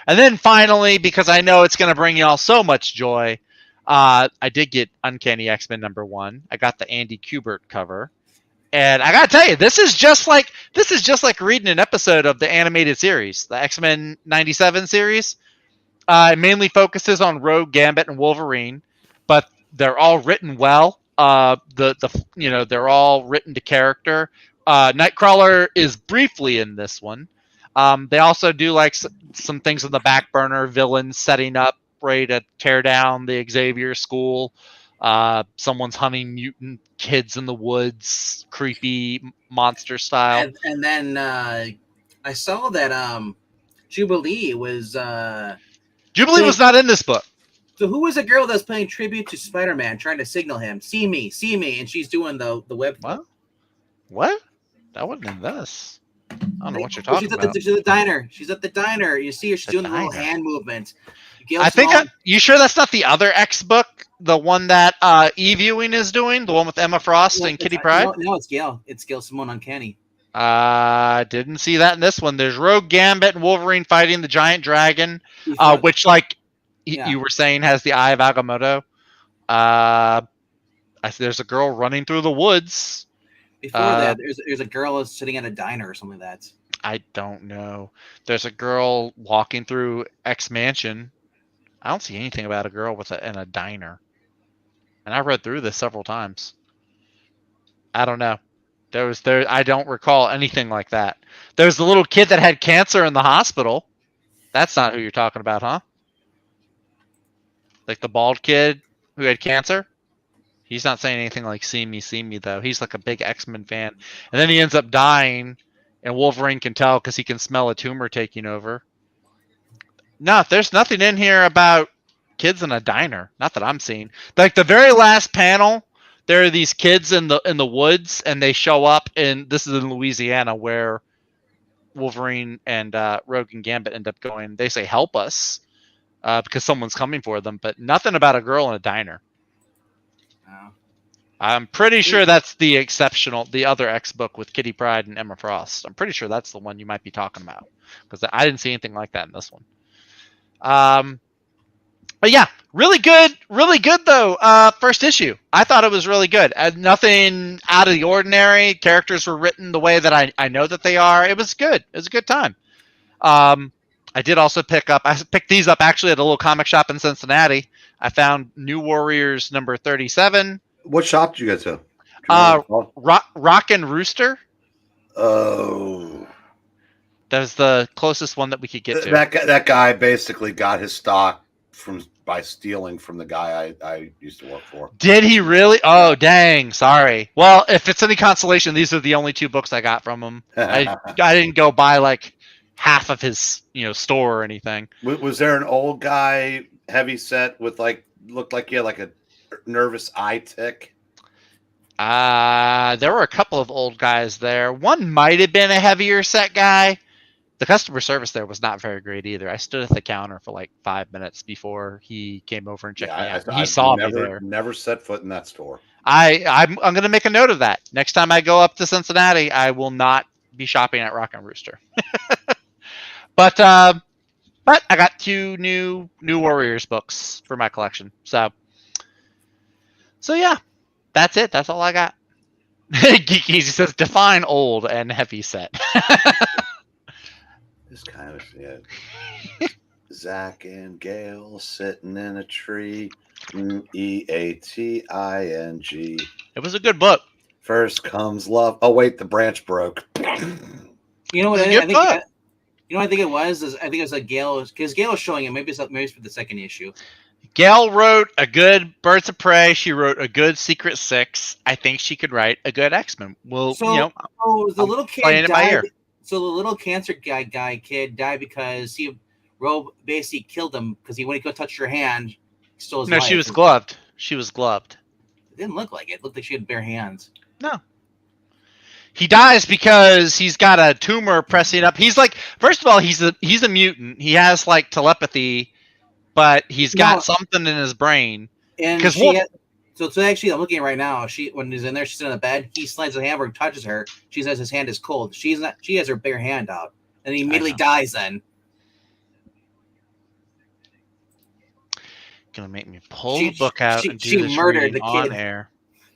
And then finally, because I know it's going to bring y'all so much joy, I did get Uncanny X-Men #1. I got the Andy Kubert cover, and I got to tell you, this is just like reading an episode of the animated series, the X-Men '97 series. It mainly focuses on Rogue, Gambit, and Wolverine, but they're all written well. They're all written to character. Nightcrawler is briefly in this one. They also do like some things on the back burner, villains setting up ready to tear down the Xavier school. Someone's hunting mutant kids in the woods, creepy monster style. And then I saw that Jubilee was Jubilee was not in this book. So who was a girl that's playing tribute to Spider-Man, trying to signal him, see me, and she's doing the web. What? That wasn't in this. I don't know what you're talking about. She's at the diner. She's at the diner. You see her. She's doing the little hand movement. You sure that's not the other X book? The one that E-Viewing is doing? The one with Emma Frost and Kitty Pryde? No, it's Gail. It's Gail Simone Uncanny. Didn't see that in this one. There's Rogue, Gambit, and Wolverine fighting the giant dragon, which, like you were saying, has the Eye of Agamotto. There's a girl running through the woods. Before that, there's a girl sitting at a diner or something like that. I don't know. There's a girl walking through X Mansion. I don't see anything about a girl in a diner. And I read through this several times. I don't know. I don't recall anything like that. There's the little kid that had cancer in the hospital. That's not who you're talking about, huh? Like the bald kid who had cancer? He's not saying anything like see me, though. He's like a big X-Men fan. And then he ends up dying, and Wolverine can tell because he can smell a tumor taking over. No, there's nothing in here about kids in a diner. Not that I'm seeing. Like the very last panel, there are these kids in the woods, and they show up, and this is in Louisiana where Wolverine and Rogue and Gambit end up going. They say, help us, because someone's coming for them, but nothing about a girl in a diner. Wow. I'm pretty sure that's the other X book with Kitty Pryde and Emma Frost. I'm pretty sure that's the one you might be talking about, because I didn't see anything like that in this one. But yeah, really good though. First issue, I thought it was really good. Nothing out of the ordinary. Characters were written the way that I know that they are. It was good. It was a good time. I did also picked these up actually at a little comic shop in Cincinnati. I found New Warriors number 37. What shop did you go to? Rock and Rooster. Oh. That was the closest one that we could get to. That guy basically got his stock by stealing from the guy I used to work for. Did he really? Oh, dang. Sorry. Well, if it's any consolation, these are the only 2 books I got from him. I didn't go buy like half of his store or anything. Was there an old guy heavy set with looked like he had like a nervous eye tick? There were a couple of old guys there. One might have been a heavier set guy. The customer service there was not very great either. I stood at the counter for like 5 minutes before he came over and checked me out. He saw me there. Never set foot in that store. I'm going to make a note of that. Next time I go up to Cincinnati, I will not be shopping at Rock and Rooster. But I got 2 new Warriors books for my collection. So yeah, that's it. That's all I got. Geeky says define old and heavy set. It's kind of Zach and Gail sitting in a tree. Eating. It was a good book. First comes love. Oh wait, the branch broke. You know what? It's a I good think. book. You know what I think it was? I think it was like Gail, because Gail was showing it. Maybe it's for the second issue. Gail wrote a good Birds of Prey. She wrote a good Secret Six. I think she could write a good X-Men. Well, So the I'm little playing kid it by died. ear. So the little cancer kid died because Rob basically killed him because when he go touch your hand, he stole his No, life. she was gloved. She was gloved. It didn't look like it. It looked like she had bare hands. No. He dies because he's got a tumor pressing up. He's like, first of all, he's a mutant. He has like telepathy, but he's got something in his brain. And so actually, I'm looking right now. When he's in there, she's in the bed. He slides a hammer and touches her. She says his hand is cold. She has her bare hand out, and he immediately dies. Then gonna make me pull the book out and do this murdered the on kid. Air.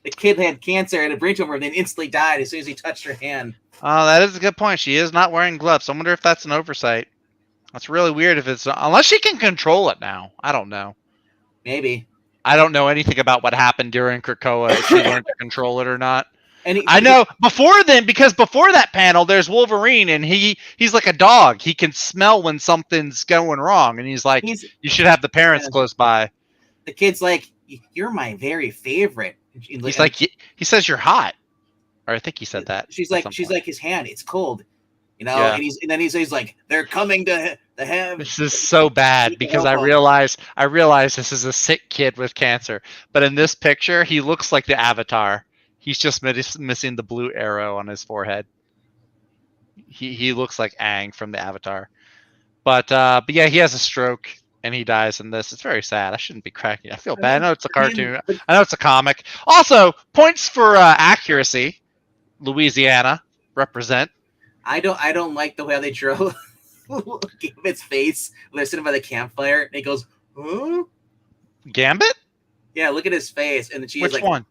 The kid had cancer and a brain tumor, and then instantly died as soon as he touched her hand. Oh, that is a good point. She is not wearing gloves. I wonder if that's an oversight. That's really weird. Unless she can control it now. I don't know. Maybe. I don't know anything about what happened during Krakoa, if she learned to control it or not. I know before that panel, there's Wolverine, and he's like a dog. He can smell when something's going wrong, and he's like, you should have the parents close by. The kid's like, you're my very favorite. He's like, he says you're hot, or I think he said that. She's like, his hand, it's cold, yeah. And then he's like, they're coming to him. This is so bad because I realize this is a sick kid with cancer, but in this picture, he looks like the Avatar. He's just missing the blue arrow on his forehead. He looks like Aang from the Avatar, but yeah, he has a stroke. And he dies in this. It's very sad. I shouldn't be cracking. I feel bad. I know it's a cartoon. I know it's a comic. Also, points for accuracy. Louisiana represent. I don't like the way they drew Gambit's face when they're sitting by the campfire. And he goes, huh? Gambit? Yeah, look at his face. And then she's like, one?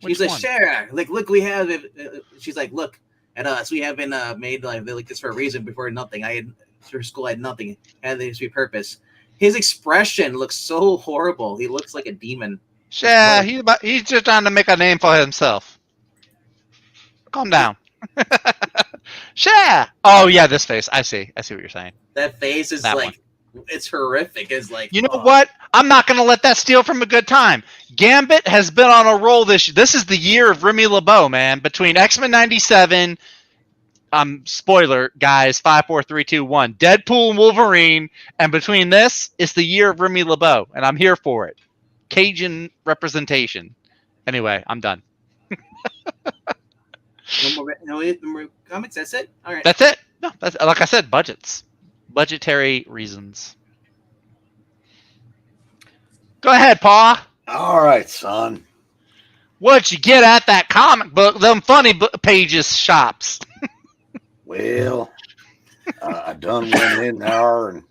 She's like, Sarah, like, look, we have it. She's like, look at us. We have been made like this for a reason. Before nothing. Her school had nothing. Had this be purpose. His expression looks so horrible. He looks like a demon. Yeah, he's just trying to make a name for himself. Calm down. Sure. Oh yeah, this face. I see what you're saying. That face is it's horrific. It's like, you know what? I'm not gonna let that steal from a good time. Gambit has been on a roll this. This is the year of Remy LeBeau, man. Between X-Men '97. Spoiler, guys, 5, 4, 3, 2, 1. Deadpool and Wolverine, and between this, it's the year of Remy LeBeau, and I'm here for it. Cajun representation. Anyway, I'm done. No more comics. That's it. All right. That's it. No, that's like I said, budgetary reasons. Go ahead, Pa. All right, son. What'd you get at that comic book? Them funny pages shops. Well, I done went in there, and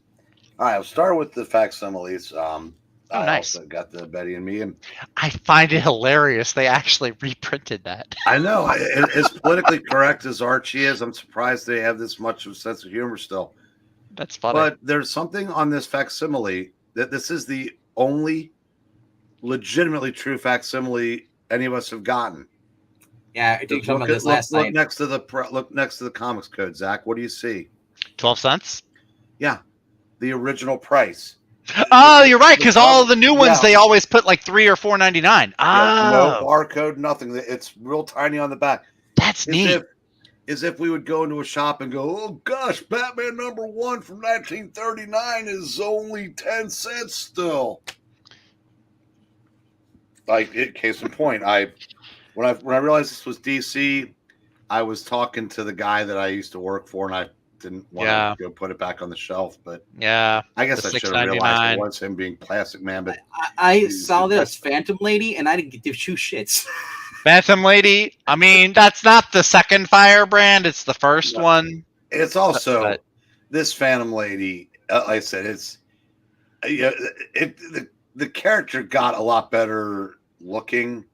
all right, I'll start with the facsimiles. Nice. Also got the Betty and Me, and I find it hilarious. They actually reprinted that. I know as politically correct as Archie is, I'm surprised they have this much of a sense of humor still. That's funny. But there's something on this facsimile that this is the only legitimately true facsimile any of us have gotten. Yeah, I talking about this last night. Look next to the comics code, Zach. What do you see? 12 cents? Yeah. The original price. Oh, you're right, because all the new ones they always put like $3 or $4.99. Oh. No barcode, nothing. It's real tiny on the back. That's neat. As if we would go into a shop and go, oh gosh, Batman #1 from 1939 is only 10 cents still. Case in point, when I realized this was DC, I was talking to the guy that I used to work for, and I didn't want to go put it back on the shelf. But yeah, I guess I should have realized it was him being Plastic Man. But I saw this Phantom Lady, and I didn't give two shits. Phantom Lady. I mean, that's not the second Firebrand; it's the first one. It's also this Phantom Lady. Like I said, it's the character got a lot better looking,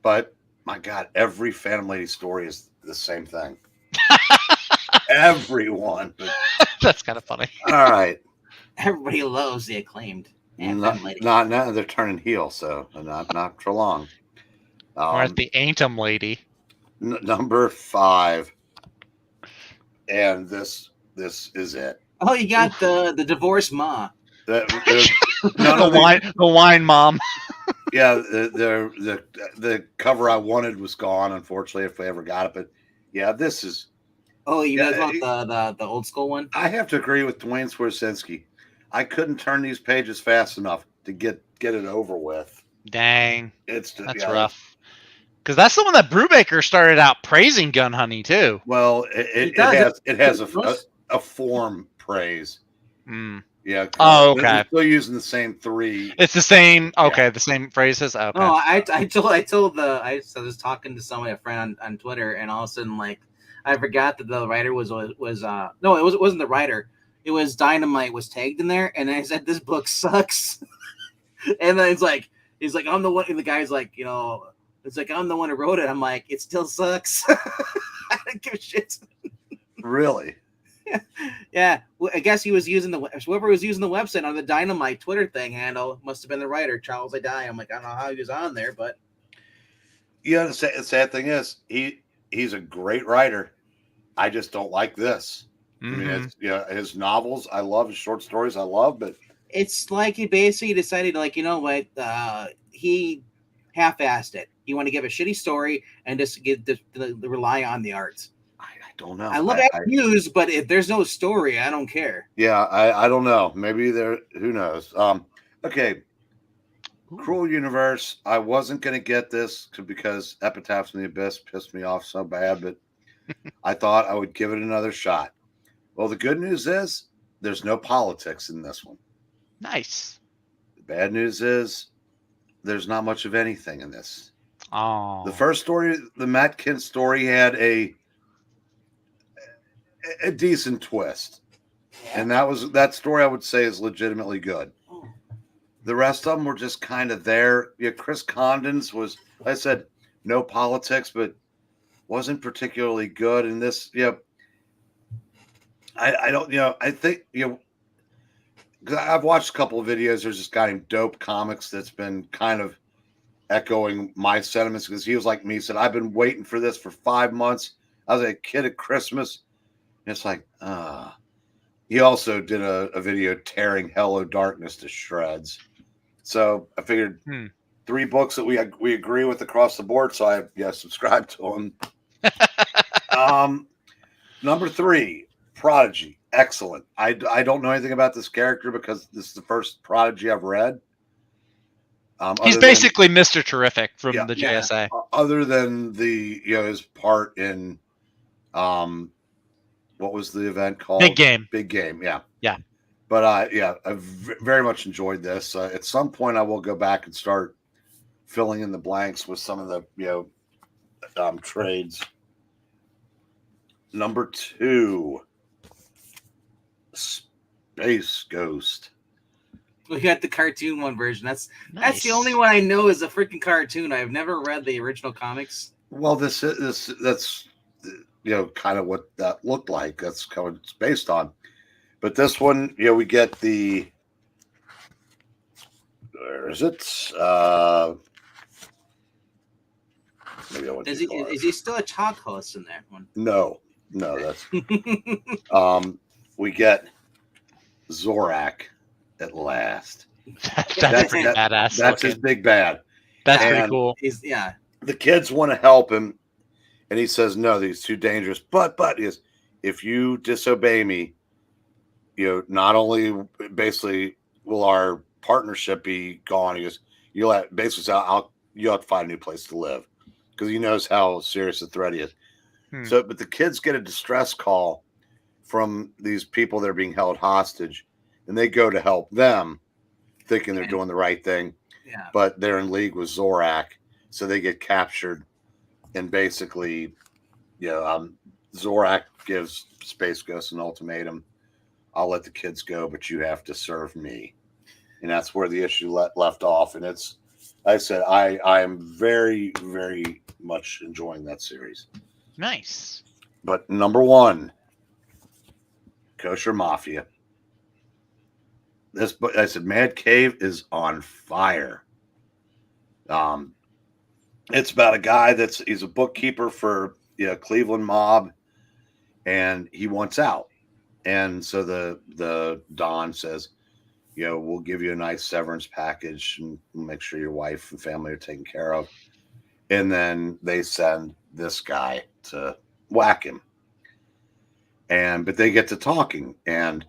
but my God, every Phantom Lady story is the same thing. everyone. But, That's kind of funny. all right. Everybody loves the Acclaimed. Not now. They're turning heel, so not for long. We're at the Antem lady. Number 5, and this is it. Oh, you got the divorced ma. The wine mom. Yeah, the cover I wanted was gone, unfortunately, if I ever got it. But yeah, this is. Oh, you guys want the old school one? I have to agree with Dwayne Swirsensky. I couldn't turn these pages fast enough to get it over with. Dang, that's rough. Because that's the one that Brubaker started out praising Gun Honey too. Well, it has a form praise. Mm. Yeah. Oh, okay. We're still using the same 3. It's the same. Okay, the same phrases. Okay. Oh, I was talking to a friend on Twitter, and all of a sudden, like, I forgot that the writer was no, it wasn't the writer. It was Dynamite was tagged in there, and I said this book sucks. And then he's like, I'm the one. And the guy's like, it's like I'm the one who wrote it. I'm like, it still sucks. I don't give a shit. Really? Yeah. Well, I guess he was using whoever was using the website on the Dynamite Twitter thing handle must have been the writer, Charles Adai. I'm like, I don't know how he was on there, but yeah. The sad thing is he's a great writer. I just don't like this. Mm-hmm. I mean, his novels I love, his short stories I love, but it's like he basically decided, like, you know what, he half-assed it. He wanted to give a shitty story and just rely on the art. I don't know. I love news, but if there's no story, I don't care. Yeah, I don't know. Maybe who knows? Okay. Cruel Universe. I wasn't going to get this because Epitaphs in the Abyss pissed me off so bad, but I thought I would give it another shot. Well, the good news is there's no politics in this one. Nice. The bad news is there's not much of anything in this. Oh. The first story, the Matt Kint story, had a decent twist. Yeah. And that story I would say is legitimately good. Oh. The rest of them were just kind of there. Yeah, Chris Condon's was, like I said, no politics, but wasn't particularly good. And this, I don't, I think, because I've watched a couple of videos. There's this guy named Dope Comics that's been kind of echoing my sentiments because he was like me. He said, I've been waiting for this for 5 months. I was a kid at Christmas. And it's like, He also did a video tearing Hello Darkness to shreds. So I figured 3 books that we agree with across the board. So I subscribed to them. Number 3, Prodigy. Excellent. I don't know anything about this character because this is the first Prodigy I've read. He's basically Mr. Terrific from the JSA. Other than his part in what was the event called? Big Game. Big Game, yeah. Yeah. But I very much enjoyed this. At some point I will go back and start filling in the blanks with some of the trades. Number 2, Space Ghost. We got the cartoon one version. That's the only one I know is a freaking cartoon. I've never read the original comics. Well, that's kind of what that looked like. That's kind of what it's based on. But this one, we get the. Where is it? Maybe is he still a talk host in that one? No, that's. We get Zorak at last. That's pretty badass. That's his big bad. That's pretty cool. The kids want to help him, and he says, "No, he's too dangerous." But if you disobey me, not only basically will our partnership be gone. He goes, you'll have to find a new place to live because he knows how serious the threat is. So, but the kids get a distress call from these people that are being held hostage, and they go to help them, thinking they're doing the right thing. Yeah. But they're in league with Zorak, so they get captured, and basically, Zorak gives Space Ghost an ultimatum: I'll let the kids go, but you have to serve me. And that's where the issue left off. And it's, like I said, I am very, very much enjoying that series. Nice. But number 1, Kosher Mafia. This, I said, Mad Cave is on fire. It's about a guy he's a bookkeeper for Cleveland mob, and he wants out. And so the Don says, we'll give you a nice severance package and make sure your wife and family are taken care of. And then they send this guy to whack him. But they get to talking, and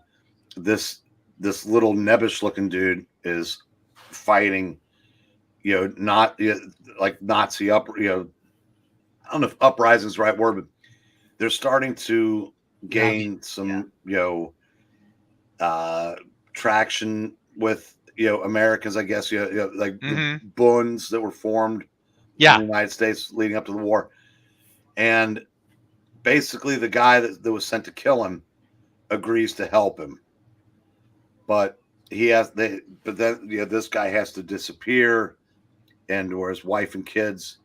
this little nebbish looking dude is fighting, not like Nazi I don't know if uprising is the right word, but they're starting to gain some, traction with, Americans, I guess, like the bunds that were formed in the United States leading up to the war. And basically the guy that was sent to kill him agrees to help him. But then this guy has to disappear, or his wife and kids,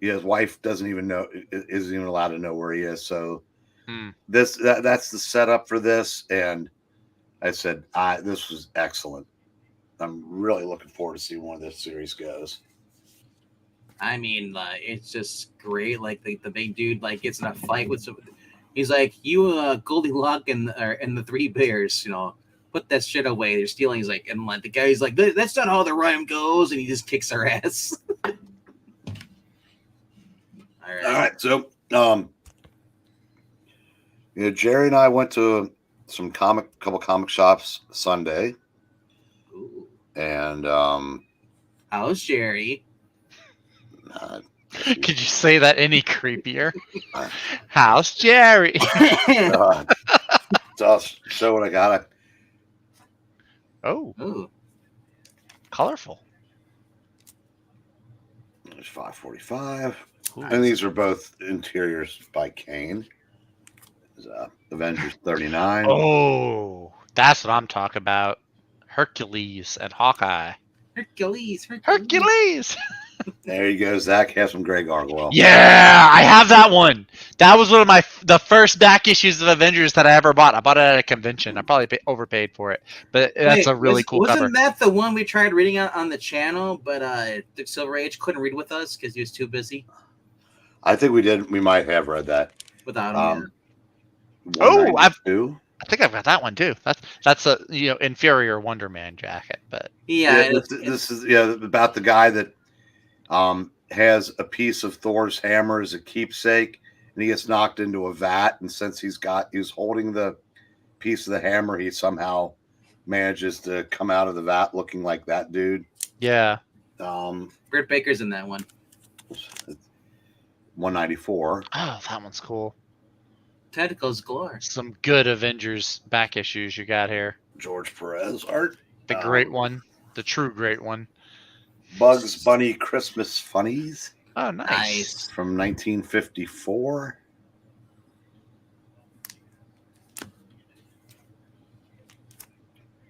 his wife isn't even allowed to know where he is. So that's the setup for this. And I said, this was excellent. I'm really looking forward to seeing where this series goes. I mean, it's just great. Like the big dude gets in a fight with somebody. He's like, "You, Goldilocks and the Three Bears, put that shit away. They're stealing." He's like, and the guy's like, "That's not how the rhyme goes," and he just kicks our ass. All right. So, Jerry and I went to couple comic shops Sunday. Ooh. And how's Jerry? Could you say that any creepier? How's Jerry? So I'll show what I got. Oh, colorful. There's 545, and these are both interiors by Kane. Avengers 39. Oh, that's what I'm talking about. Hercules and Hawkeye. Hercules. There you go, Zach. Have some Grey Gargoyle. Yeah, I have that one. That was one of the first back issues of Avengers that I ever bought. I bought it at a convention. I probably overpaid for it, but that's a really cool cover. Wasn't that the one we tried reading on the channel, but the Silver Age couldn't read with us because he was too busy? I think we did. We might have read that without him. I think I've got that one too. That's a inferior Wonder Man jacket, but this is about the guy that has a piece of Thor's hammer as a keepsake, and he gets knocked into a vat, and since he's holding the piece of the hammer, he somehow manages to come out of the vat looking like that dude. Yeah. Britt Baker's in that one. 194. Oh, that one's cool. Tentacles galore. Some good Avengers back issues you got here. George Perez art. The great one. The true great one. Bugs Bunny Christmas Funnies. Oh, nice. From 1954.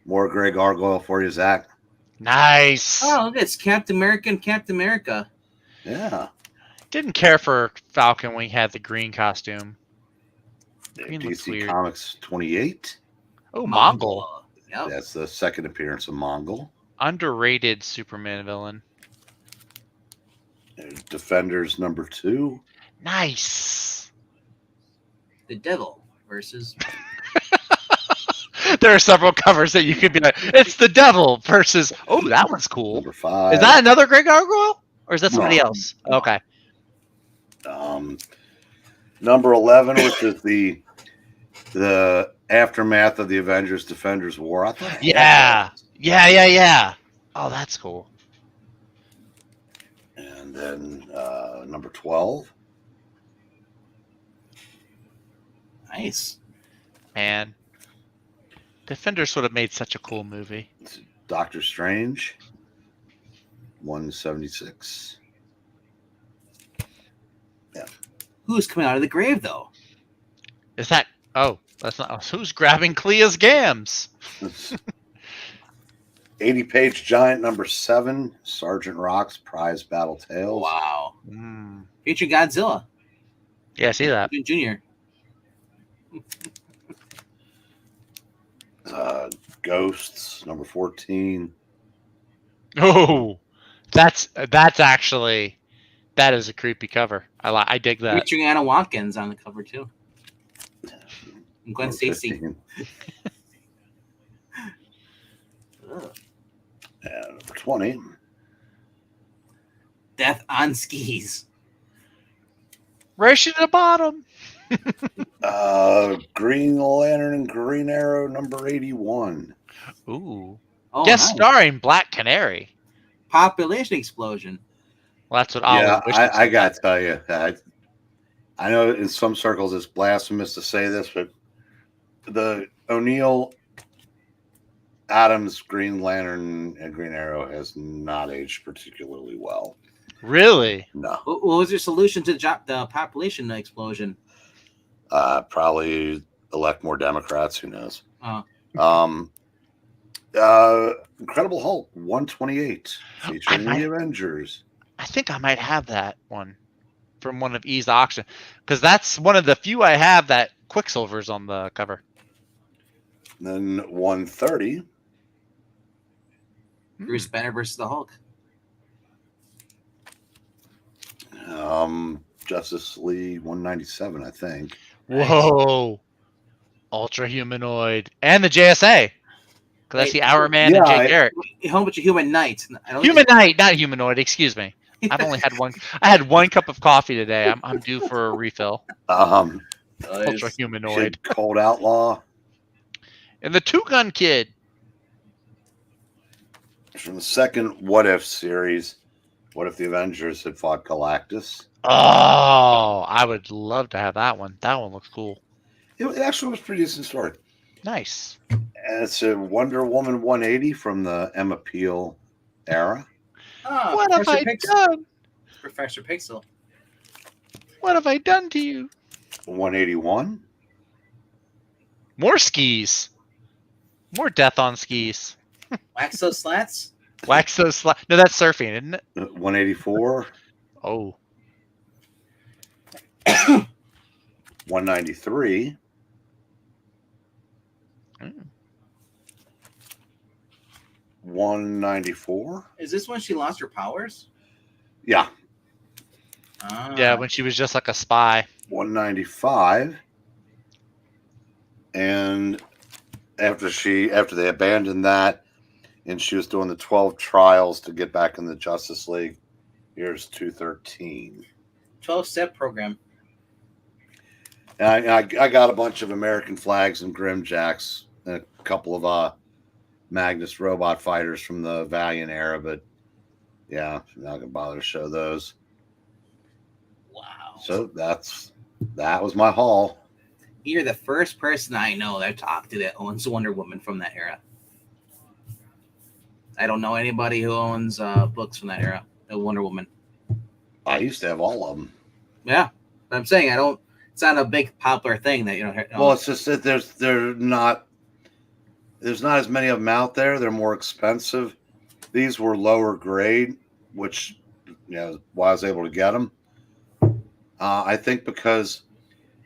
More Grey Gargoyle for you, Zach. Nice. Oh, look, it's Captain America and Captain America. Yeah. Didn't care for Falcon when he had the green costume. Green DC Comics 28. Oh, Mongol. Yep. That's the second appearance of Mongol. Underrated Superman villain. There's Defenders #2. Nice. The Devil versus. There are several covers that you could be like, it's the Devil versus. Oh, that one's cool. #5. Is that another Grey Gargoyle? Or is that somebody else? No. Okay. Number 11, which is the aftermath of the Avengers Defenders War. I thought Yeah. Oh, that's cool. And then number 12. Nice. Man. Defenders would have made such a cool movie. Doctor Strange. 176. Yeah. Who's coming out of the grave, though? Is that... Oh, that's not... Who's grabbing Clea's gams? 80-page giant #7. Sergeant Rock's Prize Battle Tales. Wow. Featuring Godzilla. Yeah, I see that. Junior. Ghosts, number 14. Oh, that's actually that is a creepy cover. I dig that. Featuring Anna Watkins on the cover too. And Gwen Number Stacy. 15. Ugh. And number 20. Death on Skis. Racing to the bottom. Green Lantern and Green Arrow, number 81. Ooh. Oh, Guest nice. starring Black Canary. Population explosion. Well, that's what Yeah, Ollie wishes. I got to tell you, I know in some circles it's blasphemous to say this, but the O'Neill Adams Green Lantern and Green Arrow has not aged particularly well. Really? No. What was your solution to the population explosion? Probably elect more Democrats. Who knows? Oh. Incredible Hulk 128 featuring the Avengers. I think I might have that one from one of E's auction because that's one of the few I have that Quicksilver's on the cover. Then 130. Bruce Banner versus the Hulk. Justice League 197, I think. Whoa. Ultra Humanoid. And the JSA. Because that's the Hour Man and Jake Garrett. A whole bunch of Human Knight. Human Knight, not Humanoid, excuse me. I've only had one. I had one cup of coffee today. I'm due for a refill. Ultra Humanoid. Kid Cold Outlaw. And the Two Gun Kid. From the second What If series. What if the Avengers had fought Galactus? Oh, I would love to have that one. That one looks cool. It actually was a pretty decent story. Nice. And it's a Wonder Woman 180 from the Emma Peel era. Oh, What have I done? Professor Pixel. What have I done to you? 181. More skis. More death on skis. Wax those slats? Wax those No, that's surfing, isn't it? 184. Oh. 193. 194. Is this when she lost her powers? Yeah. Yeah, when she was just like a spy. 195. And after they abandoned that and she was doing the 12 trials to get back in the Justice League, here's 213. 12-step program. And I got a bunch of American flags and Grimjacks and a couple of Magnus robot fighters from the Valiant era, but yeah, I'm not gonna bother to show those. Wow. So that was my haul. You're the first person I know that I've talked to that owns Wonder Woman from that era. I don't know anybody who owns books from that era of Wonder Woman. I used to have all of them. Yeah, but I'm saying it's not a big popular thing that Well, it's just that there's not as many of them out there. They're more expensive. These were lower grade, which why I was able to get them. I think because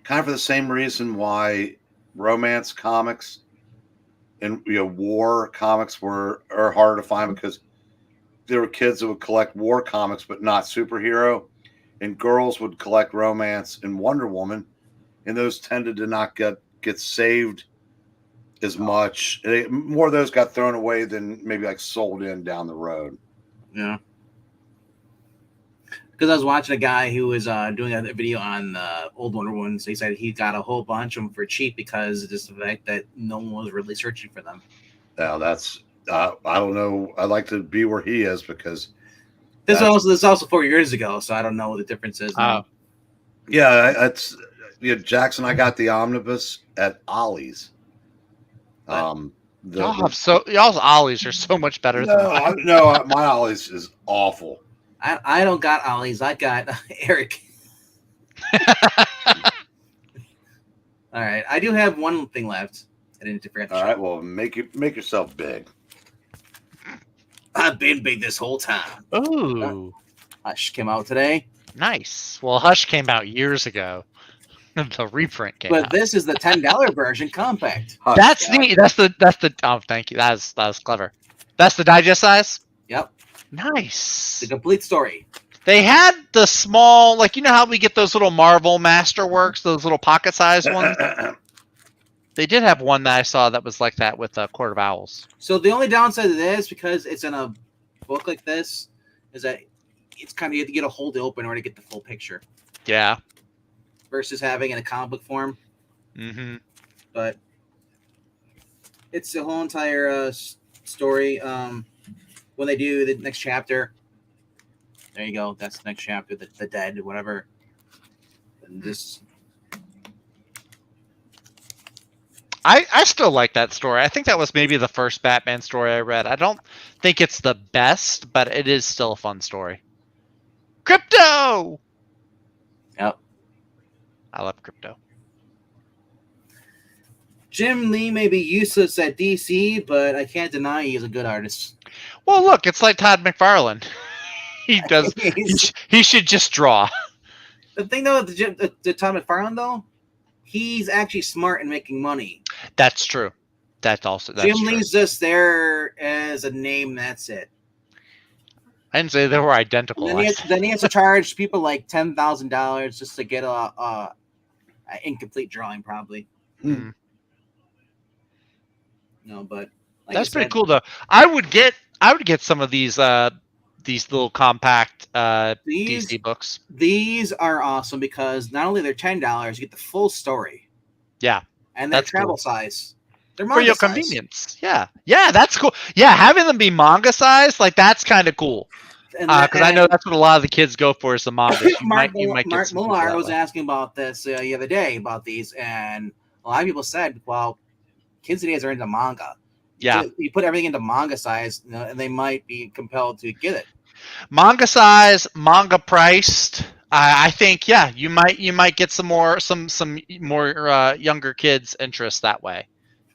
kind of for the same reason why romance comics and war comics are harder to find, because there were kids that would collect war comics but not superhero, and girls would collect romance and Wonder Woman, and those tended to not get saved as much. More of those got thrown away than maybe like sold in down the road. Yeah. Because I was watching a guy who was doing a video on the old Wonder Woman. So he said he got a whole bunch of them for cheap because of just the fact that no one was really searching for them. Now that's I don't know. I'd like to be where he is because this is also 4 years ago, so I don't know what the difference is. Yeah, Jackson. I got the omnibus at Ollie's. Y'all's Ollies are so much better than mine. No, my Ollie's is awful. I don't got Ollie's. I got Eric. All right, I do have one thing left. I didn't forget to show. All right, well, make yourself big. I've been big this whole time. Ooh. Hush came out today. Nice. Well, Hush came out years ago. The reprint came But out. this is the $10 version compact. Hush, That's Scott. neat. That's the. Oh, thank you. That was clever. That's the digest size. Yep, Nice. the complete story. They had the small, like, you know how we get those little Marvel Masterworks, those little pocket-sized ones. They did have one that I saw that was like that with Court of Owls. So the only downside of this, because it's in a book like this, is that it's kind of, you have to get a hold to open in order to get the full picture Yeah. versus having in a comic book form. Mm-hmm. But it's the whole entire story. When they do the next chapter, there you go. That's the next chapter. The dead, whatever. And this. I still like that story. I think that was maybe the first Batman story I read. I don't think it's the best, but it is still a fun story. Crypto! Yep. I love Crypto. Jim Lee may be useless at DC, but I can't deny he's a good artist. Well, look, it's like Todd McFarlane. He does. He should just draw. The thing though, the Tom McFarlane though, he's actually smart in making money. That's true. That's Jim true. Lee's just there as a name. That's it. I didn't say they were identical. And then he has to charge people like $10,000 just to get a incomplete drawing, probably. Hmm. No, but like That's pretty cool, though. I would get some of these little compact DC books. These are awesome because not only they're $10, you get the full story. Yeah, and they're that's travel cool. size. They're For your manga size. convenience. Yeah, that's cool. Yeah, having them be manga size, like that's kind of cool. Because I know that's what a lot of the kids go for is the manga. Mark Millar was asking about this the other day about these, and a lot of people said, "Well, kids today are into manga. Yeah, you put everything into manga size, and they might be compelled to get it. Manga size, manga priced. I think you might get some more younger kids interest that way,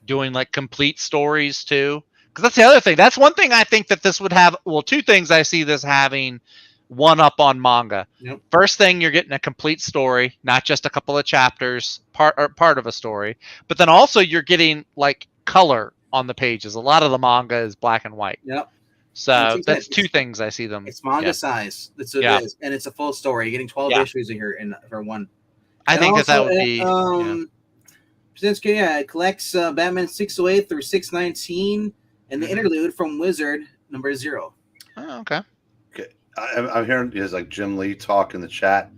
doing like complete stories too. Because that's the other thing. That's one thing I think that this would have. Well, two things I see this having one up on manga. Yep. First thing, you're getting a complete story, not just a couple of chapters, part of a story. But then also you're getting like color on the pages. A lot of the manga is black and white. Yep. So that's two things I see them. It's manga size. That's what it is, and it's a full story. You're getting 12 issues here for one. I think also, that would be. It collects Batman 608 through 619, and the interlude from Wizard number 0. Oh, okay. I'm hearing is like Jim Lee talk in the chat.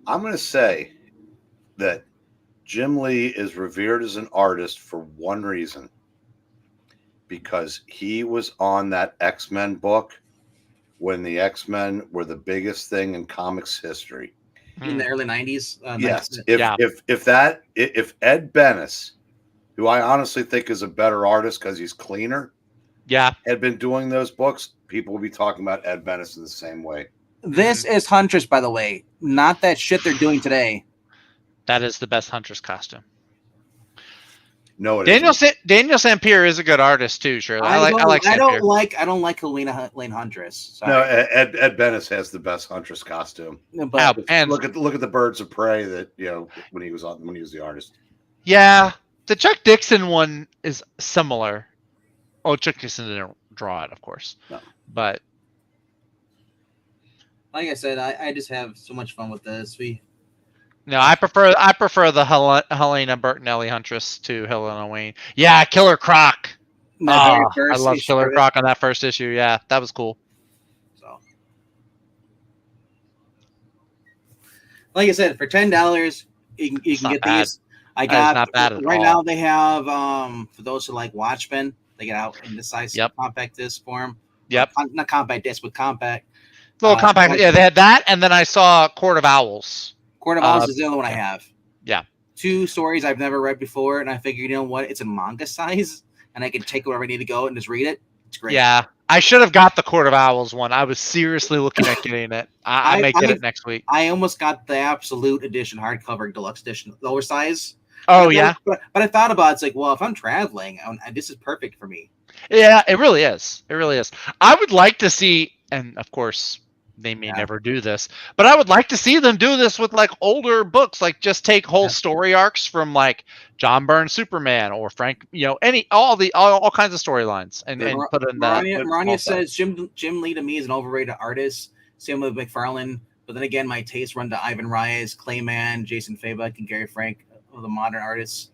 I'm going to say that Jim Lee is revered as an artist for one reason. Because he was on that X-Men book when the X-Men were the biggest thing in comics history. In the early 90s? Yes. If Ed Benes, who I honestly think is a better artist because he's cleaner, had been doing those books, people would be talking about Ed Benes in the same way. This is Huntress, by the way. Not that shit they're doing today. That is the best Huntress costume. No, Daniel Sampier is a good artist too. Sure, I don't like Helena Lane Huntress. Sorry. No, Ed Benes has the best Huntress costume. But and look at the Birds of Prey that when he was the artist. Yeah, the Chuck Dixon one is similar. Oh, Chuck Dixon didn't draw it, of course. No. But like I said, I just have so much fun with this. I prefer the Helena Bertinelli Huntress to Helena Wayne. Yeah, Killer Croc. I love Killer Croc on that first issue. Yeah, that was cool. So, like I said, for $10, you can get these. I got not bad at right all. now. They have for those who like Watchmen, they get out in the size compact disc form. Yep, not compact disc, but compact. Little compact. Yeah, they had that, and then I saw Court of Owls. Court of Owls is the other one I have. Yeah. 2 stories I've never read before, and I figured, you know what? It's a manga size, and I can take wherever I need to go and just read it. It's great. Yeah. I should have got the Court of Owls one. I was seriously looking at getting it. I may get it next week. I almost got the Absolute Edition, hardcover, deluxe edition, lower size. Oh, yeah? But I thought about it. It's like, well, if I'm traveling, this is perfect for me. Yeah, it really is. It really is. I would like to see, and of course, they may Yeah. never do this. But I would like to see them do this with like older books, like just take whole story arcs from like John Byrne's Superman or Frank, all kinds of storylines and put in that. Marania says Jim Lee to me is an overrated artist. Same with McFarlane. But then again, my tastes run to Ivan Reyes, Clayman, Jason Fabek, and Gary Frank, of the modern artists.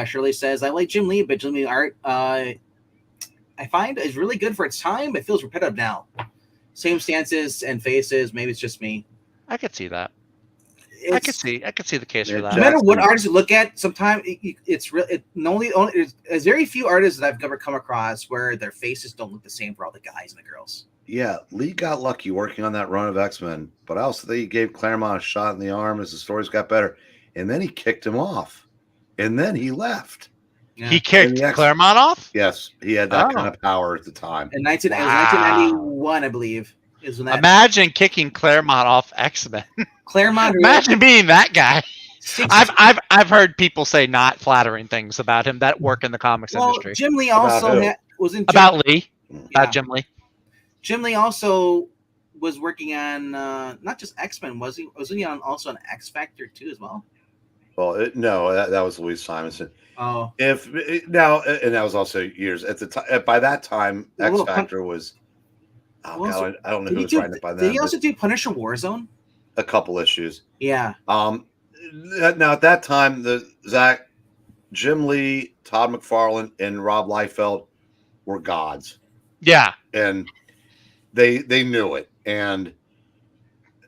Shirley says, I like Jim Lee, but Jim Lee art I find is really good for its time. It feels repetitive now. Same stances and faces. Maybe it's just me. I could see that. I could see the case for that. No matter what artist you look at, sometimes it's real. There's very few artists that I've ever come across where their faces don't look the same for all the guys and the girls. Yeah, Lee got lucky working on that run of X-Men, but I also think he gave Claremont a shot in the arm as the stories got better, and then he kicked him off, and then he left. Yeah. He kicked Claremont off? Yes, he had that kind of power at the time. In 1991, I believe. Is when that Imagine kicking Claremont off X-Men. Claremont. Imagine being that guy. I've heard people say not flattering things about him that work in the comics industry. Jim Lee also was in about Lee. About Jim Lee. Jim Lee also was working on not just X-Men. Was he also on X Factor too as well? Well, no, that was Louise Simonson. Oh, and that was also years at the time. By that time, X Factor was. Oh God, I don't know who was writing it by then. Did he also do Punisher Warzone? A couple issues. Yeah. Now at that time, Jim Lee, Todd McFarlane, and Rob Liefeld were gods. Yeah, and they knew it, and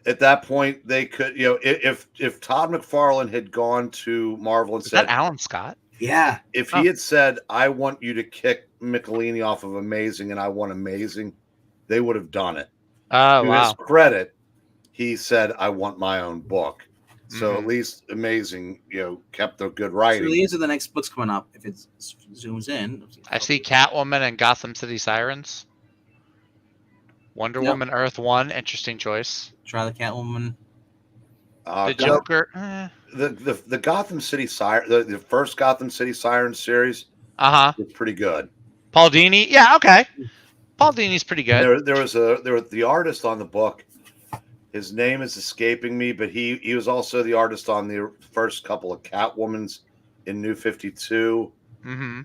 at that point they could, if Todd McFarlane had gone to Marvel and said, "That Alan Scott." Yeah. If he had said, "I want you to kick Michelini off of Amazing, and I want Amazing," they would have done it. Oh, wow. To his credit, he said, "I want my own book." So at least Amazing, kept the good writing. So these are the next books coming up. If it zooms in, I see Catwoman and Gotham City Sirens. Wonder Woman Earth 1, interesting choice. Try the Catwoman. The Joker. The Gotham City Siren, the first Gotham City Sirens series. Was pretty good. Paul Dini, yeah, okay. Paul Dini's pretty good. There was the artist on the book. His name is escaping me, but he was also the artist on the first couple of Catwomans in New 52. Mm-hmm.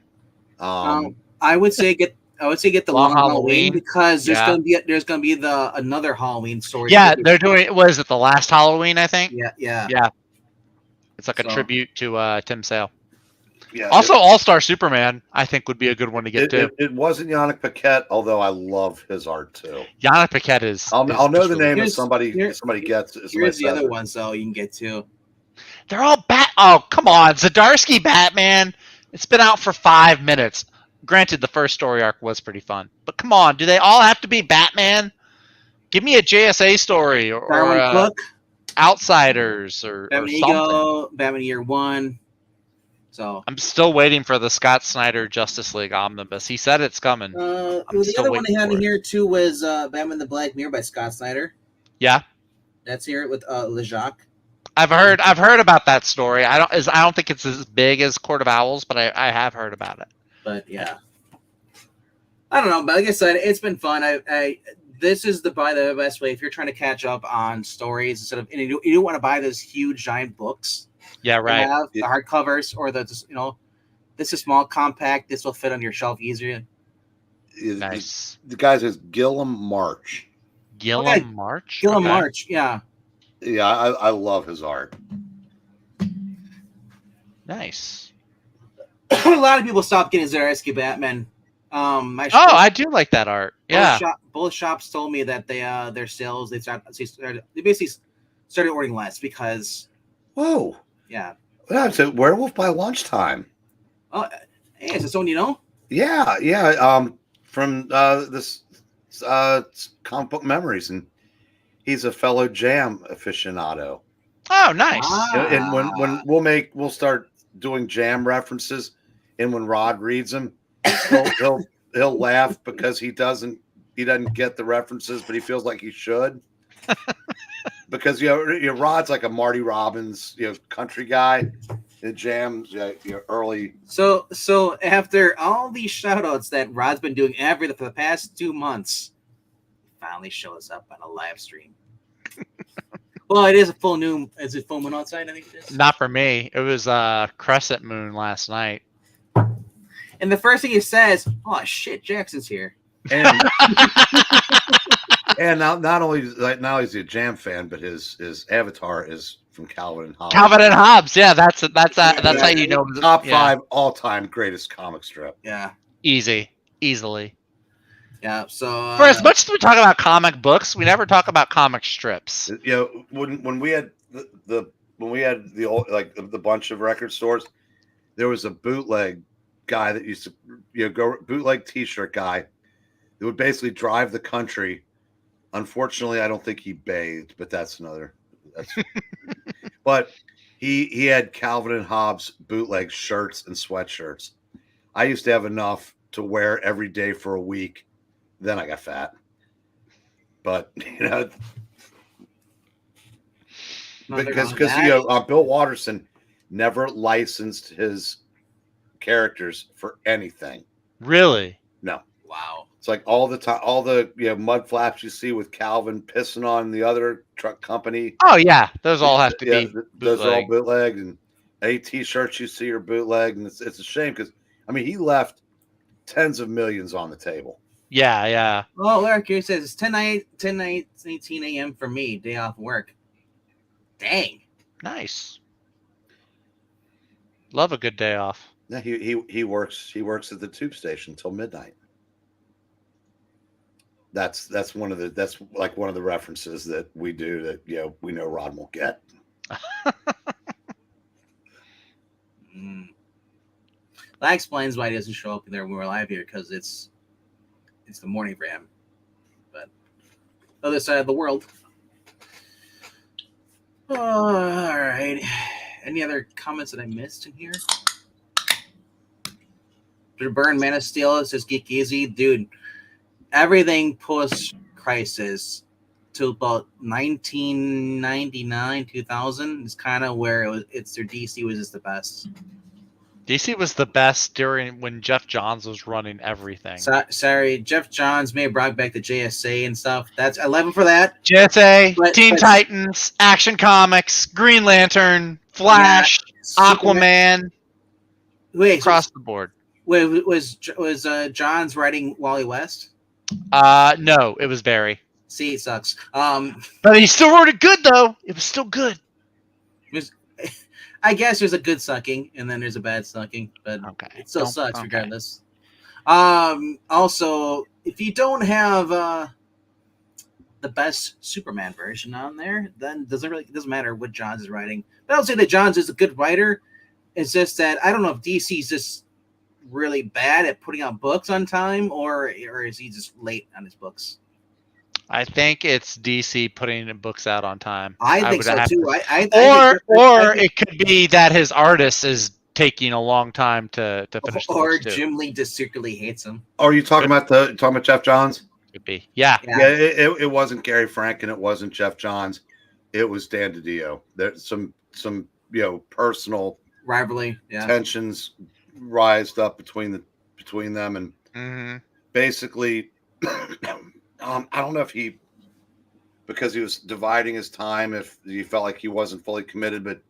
I would say get the Long Halloween because there's gonna be another Halloween story. Yeah, they're doing. Was it the last Halloween? I think. Yeah. It's like a tribute to Tim Sale. Yeah. Also, All-Star Superman, I think, would be a good one to get to. It wasn't Yannick Paquette, although I love his art too. Yannick Paquette is. I'll know the name if somebody gets. Here's the other ones, though. You can get to. They're all Oh, come on, Zdarsky Batman. It's been out for 5 minutes. Granted, the first story arc was pretty fun, but come on, do they all have to be Batman? Give me a JSA story or Outsiders or something. Batman Year One. So I'm still waiting for the Scott Snyder Justice League omnibus. He said it's coming. The other one they had in here too was Batman the Black Mirror by Scott Snyder. Yeah, that's here with LeJacques. I've heard about that story. I don't think it's as big as Court of Owls, but I have heard about it. But yeah, I don't know. But like I said, it's been fun. This is the best way if you're trying to catch up on stories instead of you don't want to buy those huge giant books. Yeah, right. Have the hardcovers or this is small, compact. This will fit on your shelf easier. Nice. The guy's is Gillum March. March. Gillum March. Yeah. Yeah, I love his art. Nice. A lot of people stopped getting Zdarsky Batman. I do like that art. Yeah. Both shops told me that their sales they basically started ordering less because. Whoa. Yeah. It's a Werewolf by Lunchtime. Oh, hey, is it someone you know? Yeah. From this comic book memories, and he's a fellow Jam aficionado. Oh, nice. And when we'll start doing Jam references, and when Rod reads them, he'll laugh because he doesn't get the references, but he feels like he should. Because Rod's like a Marty Robbins country guy. The Jam's early. So after all these shout outs that Rod's been doing for the past 2 months, finally shows up on a live stream. Well, it is a full moon. Is it full moon outside? I think it is. Not for me. It was crescent moon last night. And the first thing he says, "Oh shit, Jackson's here." And and not only like now he's a Jam fan, but his avatar is from Calvin and Hobbes. Calvin and Hobbes. Yeah, that's how you know. Top Yeah. 5 all-time greatest comic strip. Yeah, Easily. yeah. So For as much as we talk about comic books, we never talk about comic strips. You know, when we had when we had the old the bunch of record stores, there was a bootleg guy that used to go bootleg T-shirt guy that would basically drive the country. Unfortunately, I don't think he bathed, but that's but he had Calvin and Hobbes bootleg shirts and sweatshirts. I used to have enough to wear every day for a week. Then I got fat. But because Bill Watterson never licensed his characters for anything. Really? No. wow. It's like all the time, all the mud flaps you see with Calvin pissing on the other truck company. Oh yeah, those all have to be. Those are all bootleg, and any T-shirts you see are bootleg, and it's a shame because he left tens of millions on the table. Yeah. Oh, Eric here says it's 10:18 a.m. for me, day off work. Dang. Nice. Love a good day off. Yeah, he works at the tube station till midnight. That's one of the references that we do that we know Rod won't get. That explains why he doesn't show up there when we're live here, because it's the morning for him. But other side of the world. Oh, all right. Any other comments that I missed in here? Burn Man of Steel says Geek Easy, dude. Everything post Crisis to about 1999, 2000 is kind of where it's their DC was just the best. DC was the best during when Jeff Johns was running everything. Sorry, Jeff Johns may have brought back the JSA and stuff. That's 11 for that. JSA, Teen Titans, Action Comics, Green Lantern, Flash, Aquaman. Wait, across the board. Wait, was Johns writing Wally West? No, it was Barry. See, it sucks. But he still wrote it good though. It was still good. I guess there's a good sucking and then there's a bad sucking, but it still sucks regardless. Also, if you don't have the best Superman version on there, then it doesn't matter what Johns is writing. But I don't say that Johns is a good writer. It's just that I don't know if DC's just really bad at putting out books on time, or is he just late on his books? I think it's DC putting books out on time. I think so too. Or it could be that his artist is taking a long time to finish the or books too. Jim Lee just secretly hates him. Oh, are you talking about Jeff Johns? Could be. Yeah. It wasn't Gary Frank and it wasn't Jeff Johns. It was Dan DiDio. There's some personal rivalry, tensions rised up between them, and basically I don't know if because he was dividing his time, if he felt like he wasn't fully committed, but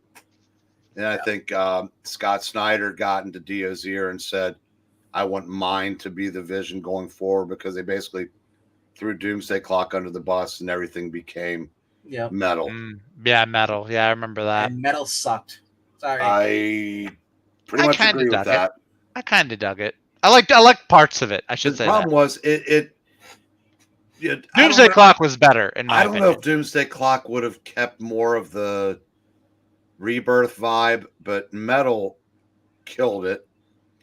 then I think Scott Snyder got into Dio's ear and said, I want mine to be the vision going forward, because they basically threw Doomsday Clock under the bus and everything became Metal. Metal. Yeah, I remember that. And Metal sucked. Sorry. I pretty much agree with that. I kind of dug it. I liked parts of it. I should say the problem was Doomsday Clock was better in my opinion. I don't know if Doomsday Clock would have kept more of the Rebirth vibe, but Metal killed it.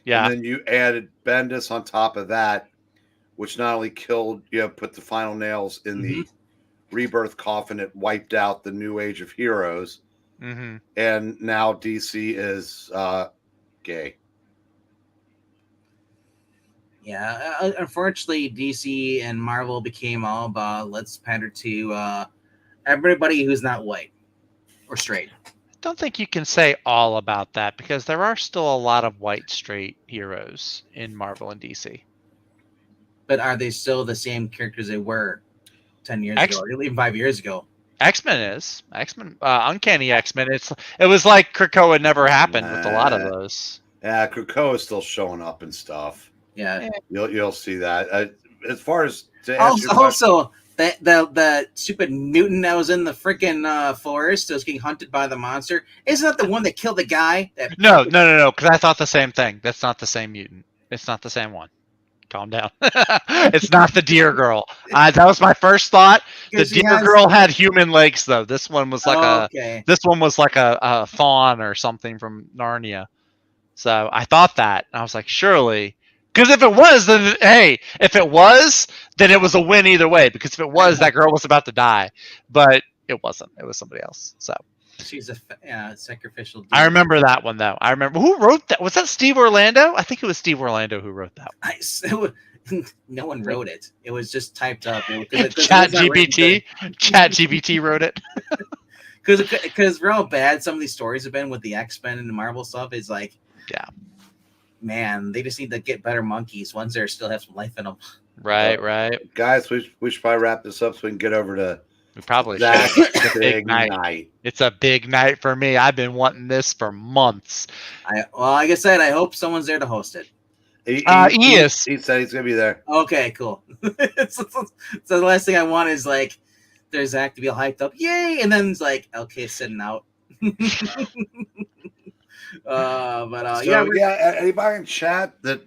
Yeah. And then you added Bendis on top of that, which not only killed, put the final nails in the Rebirth coffin, it wiped out the New Age of Heroes. And now DC is gay. Yeah, unfortunately, DC and Marvel became all about let's pander to everybody who's not white or straight. I don't think you can say all about that, because there are still a lot of white straight heroes in Marvel and DC. But are they still the same characters they were? 10 years ago, or even 5 years ago. X-Men is X-Men, Uncanny X-Men. It was like Krakoa had never happened with a lot of those. Yeah, Krakoa is still showing up and stuff. Yeah. You'll see that. As far as to answer your also the stupid mutant that was in the freaking forest that was getting hunted by the monster, isn't that the one that killed the guy? No, because I thought the same thing. That's not the same mutant. It's not the same one. Calm down. It's not the deer girl. That was my first thought. The deer girl had human legs, though. This one was like a fawn or something from Narnia. So I thought that. And I was like, surely. Because if it was, then hey, if it was, then it was a win either way. Because if it was, that girl was about to die. But it wasn't. It was somebody else. So she's a sacrificial deer. I remember that one, though. I remember. Who wrote that? Was that Steve Orlando? I think it was Steve Orlando who wrote that one. No one wrote it. It was just typed up. ChatGPT wrote it. Because for how bad some of these stories have been with the X-Men and the Marvel stuff, is like, yeah, man, they just need to get better monkeys, ones that still have some life in them. Right. Guys, we should probably wrap this up so we can get over to. We probably should. It's a big night. It's a big night for me. I've been wanting this for months. Like I said, I hope someone's there to host it. He is. He said he's gonna be there. Okay, cool. So the last thing I want is like there's Zach to be all hyped up, yay, and then it's like LK sitting out. Anybody in chat that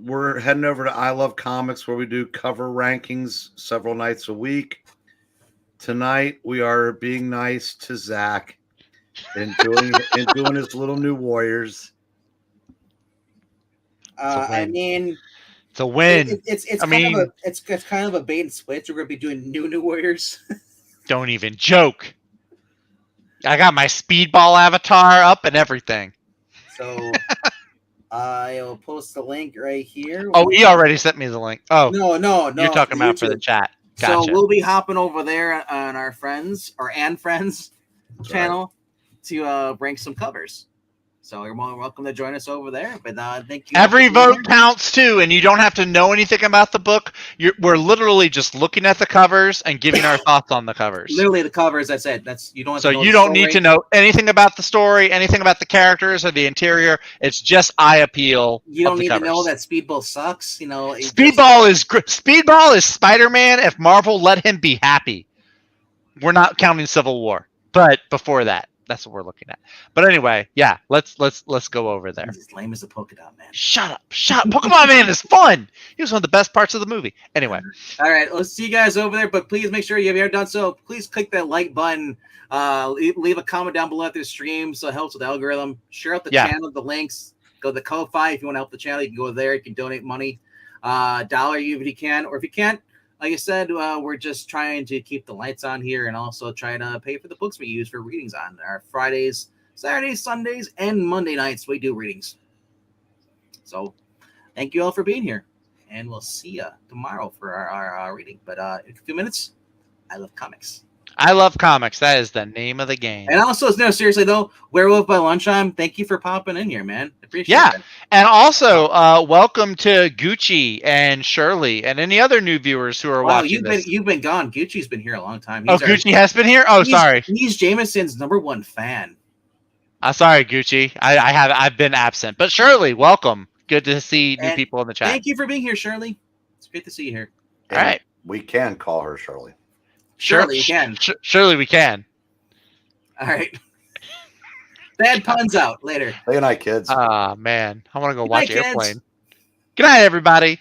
we're heading over to I Love Comics where we do cover rankings several nights a week. Tonight we are being nice to Zach and doing his little new Warriors. I mean, it's a win. It's kind of a bait and switch. We're gonna be doing new Warriors. Don't even joke. I got my speedball avatar up and everything. So I'll post the link right here. Oh, he already sent me the link. Oh, no. You're talking about for the chat. Gotcha. So we'll be hopping over there on our friends channel to bring some covers. So you're more than welcome to join us over there. But thank you. Every vote counts too, and you don't have to know anything about the book. We're literally just looking at the covers and giving our thoughts on the covers. Literally the covers. That's it. You don't. So you don't need to know anything about the story, anything about the characters or the interior. It's just eye appeal. You don't need to know that Speedball sucks. Speedball is Spider-Man if Marvel let him be happy. We're not counting Civil War, but before that. That's what we're looking at. But anyway, yeah, let's go over there. He's as lame as the Polka Dot Man. Shut up. Pokemon Man is fun. He was one of the best parts of the movie. Anyway. All right, let's see you guys over there. But please make sure you have done so. Please click that like button. Leave a comment down below after the stream so it helps with the algorithm. Share out the channel, the links. Go to the Ko-Fi if you want to help the channel. You can go there. You can donate money. $1 if you can. Or if you can't, like I said, we're just trying to keep the lights on here and also try to pay for the books we use for readings on our Fridays, Saturdays, Sundays, and Monday nights. We do readings. So thank you all for being here. And we'll see you tomorrow for our reading. But in a few minutes, I Love Comics. I Love Comics. That is the name of the game. And also, no, seriously, though, Werewolf by Lunchtime, thank you for popping in here, man. Appreciate it. And also, welcome to Gucci and Shirley and any other new viewers who are watching this. You've been gone. Gucci's been here a long time. Gucci has been here? Oh, sorry. He's Jameson's #1 fan. Sorry, Gucci. I've been absent. But Shirley, welcome. Good to see new people in the chat. Thank you for being here, Shirley. It's great to see you here. All right. We can call her Shirley. Surely you can. Surely we can. All right. Bad puns out later. Good night, kids. Man. I want to go watch Airplane. Good night, everybody.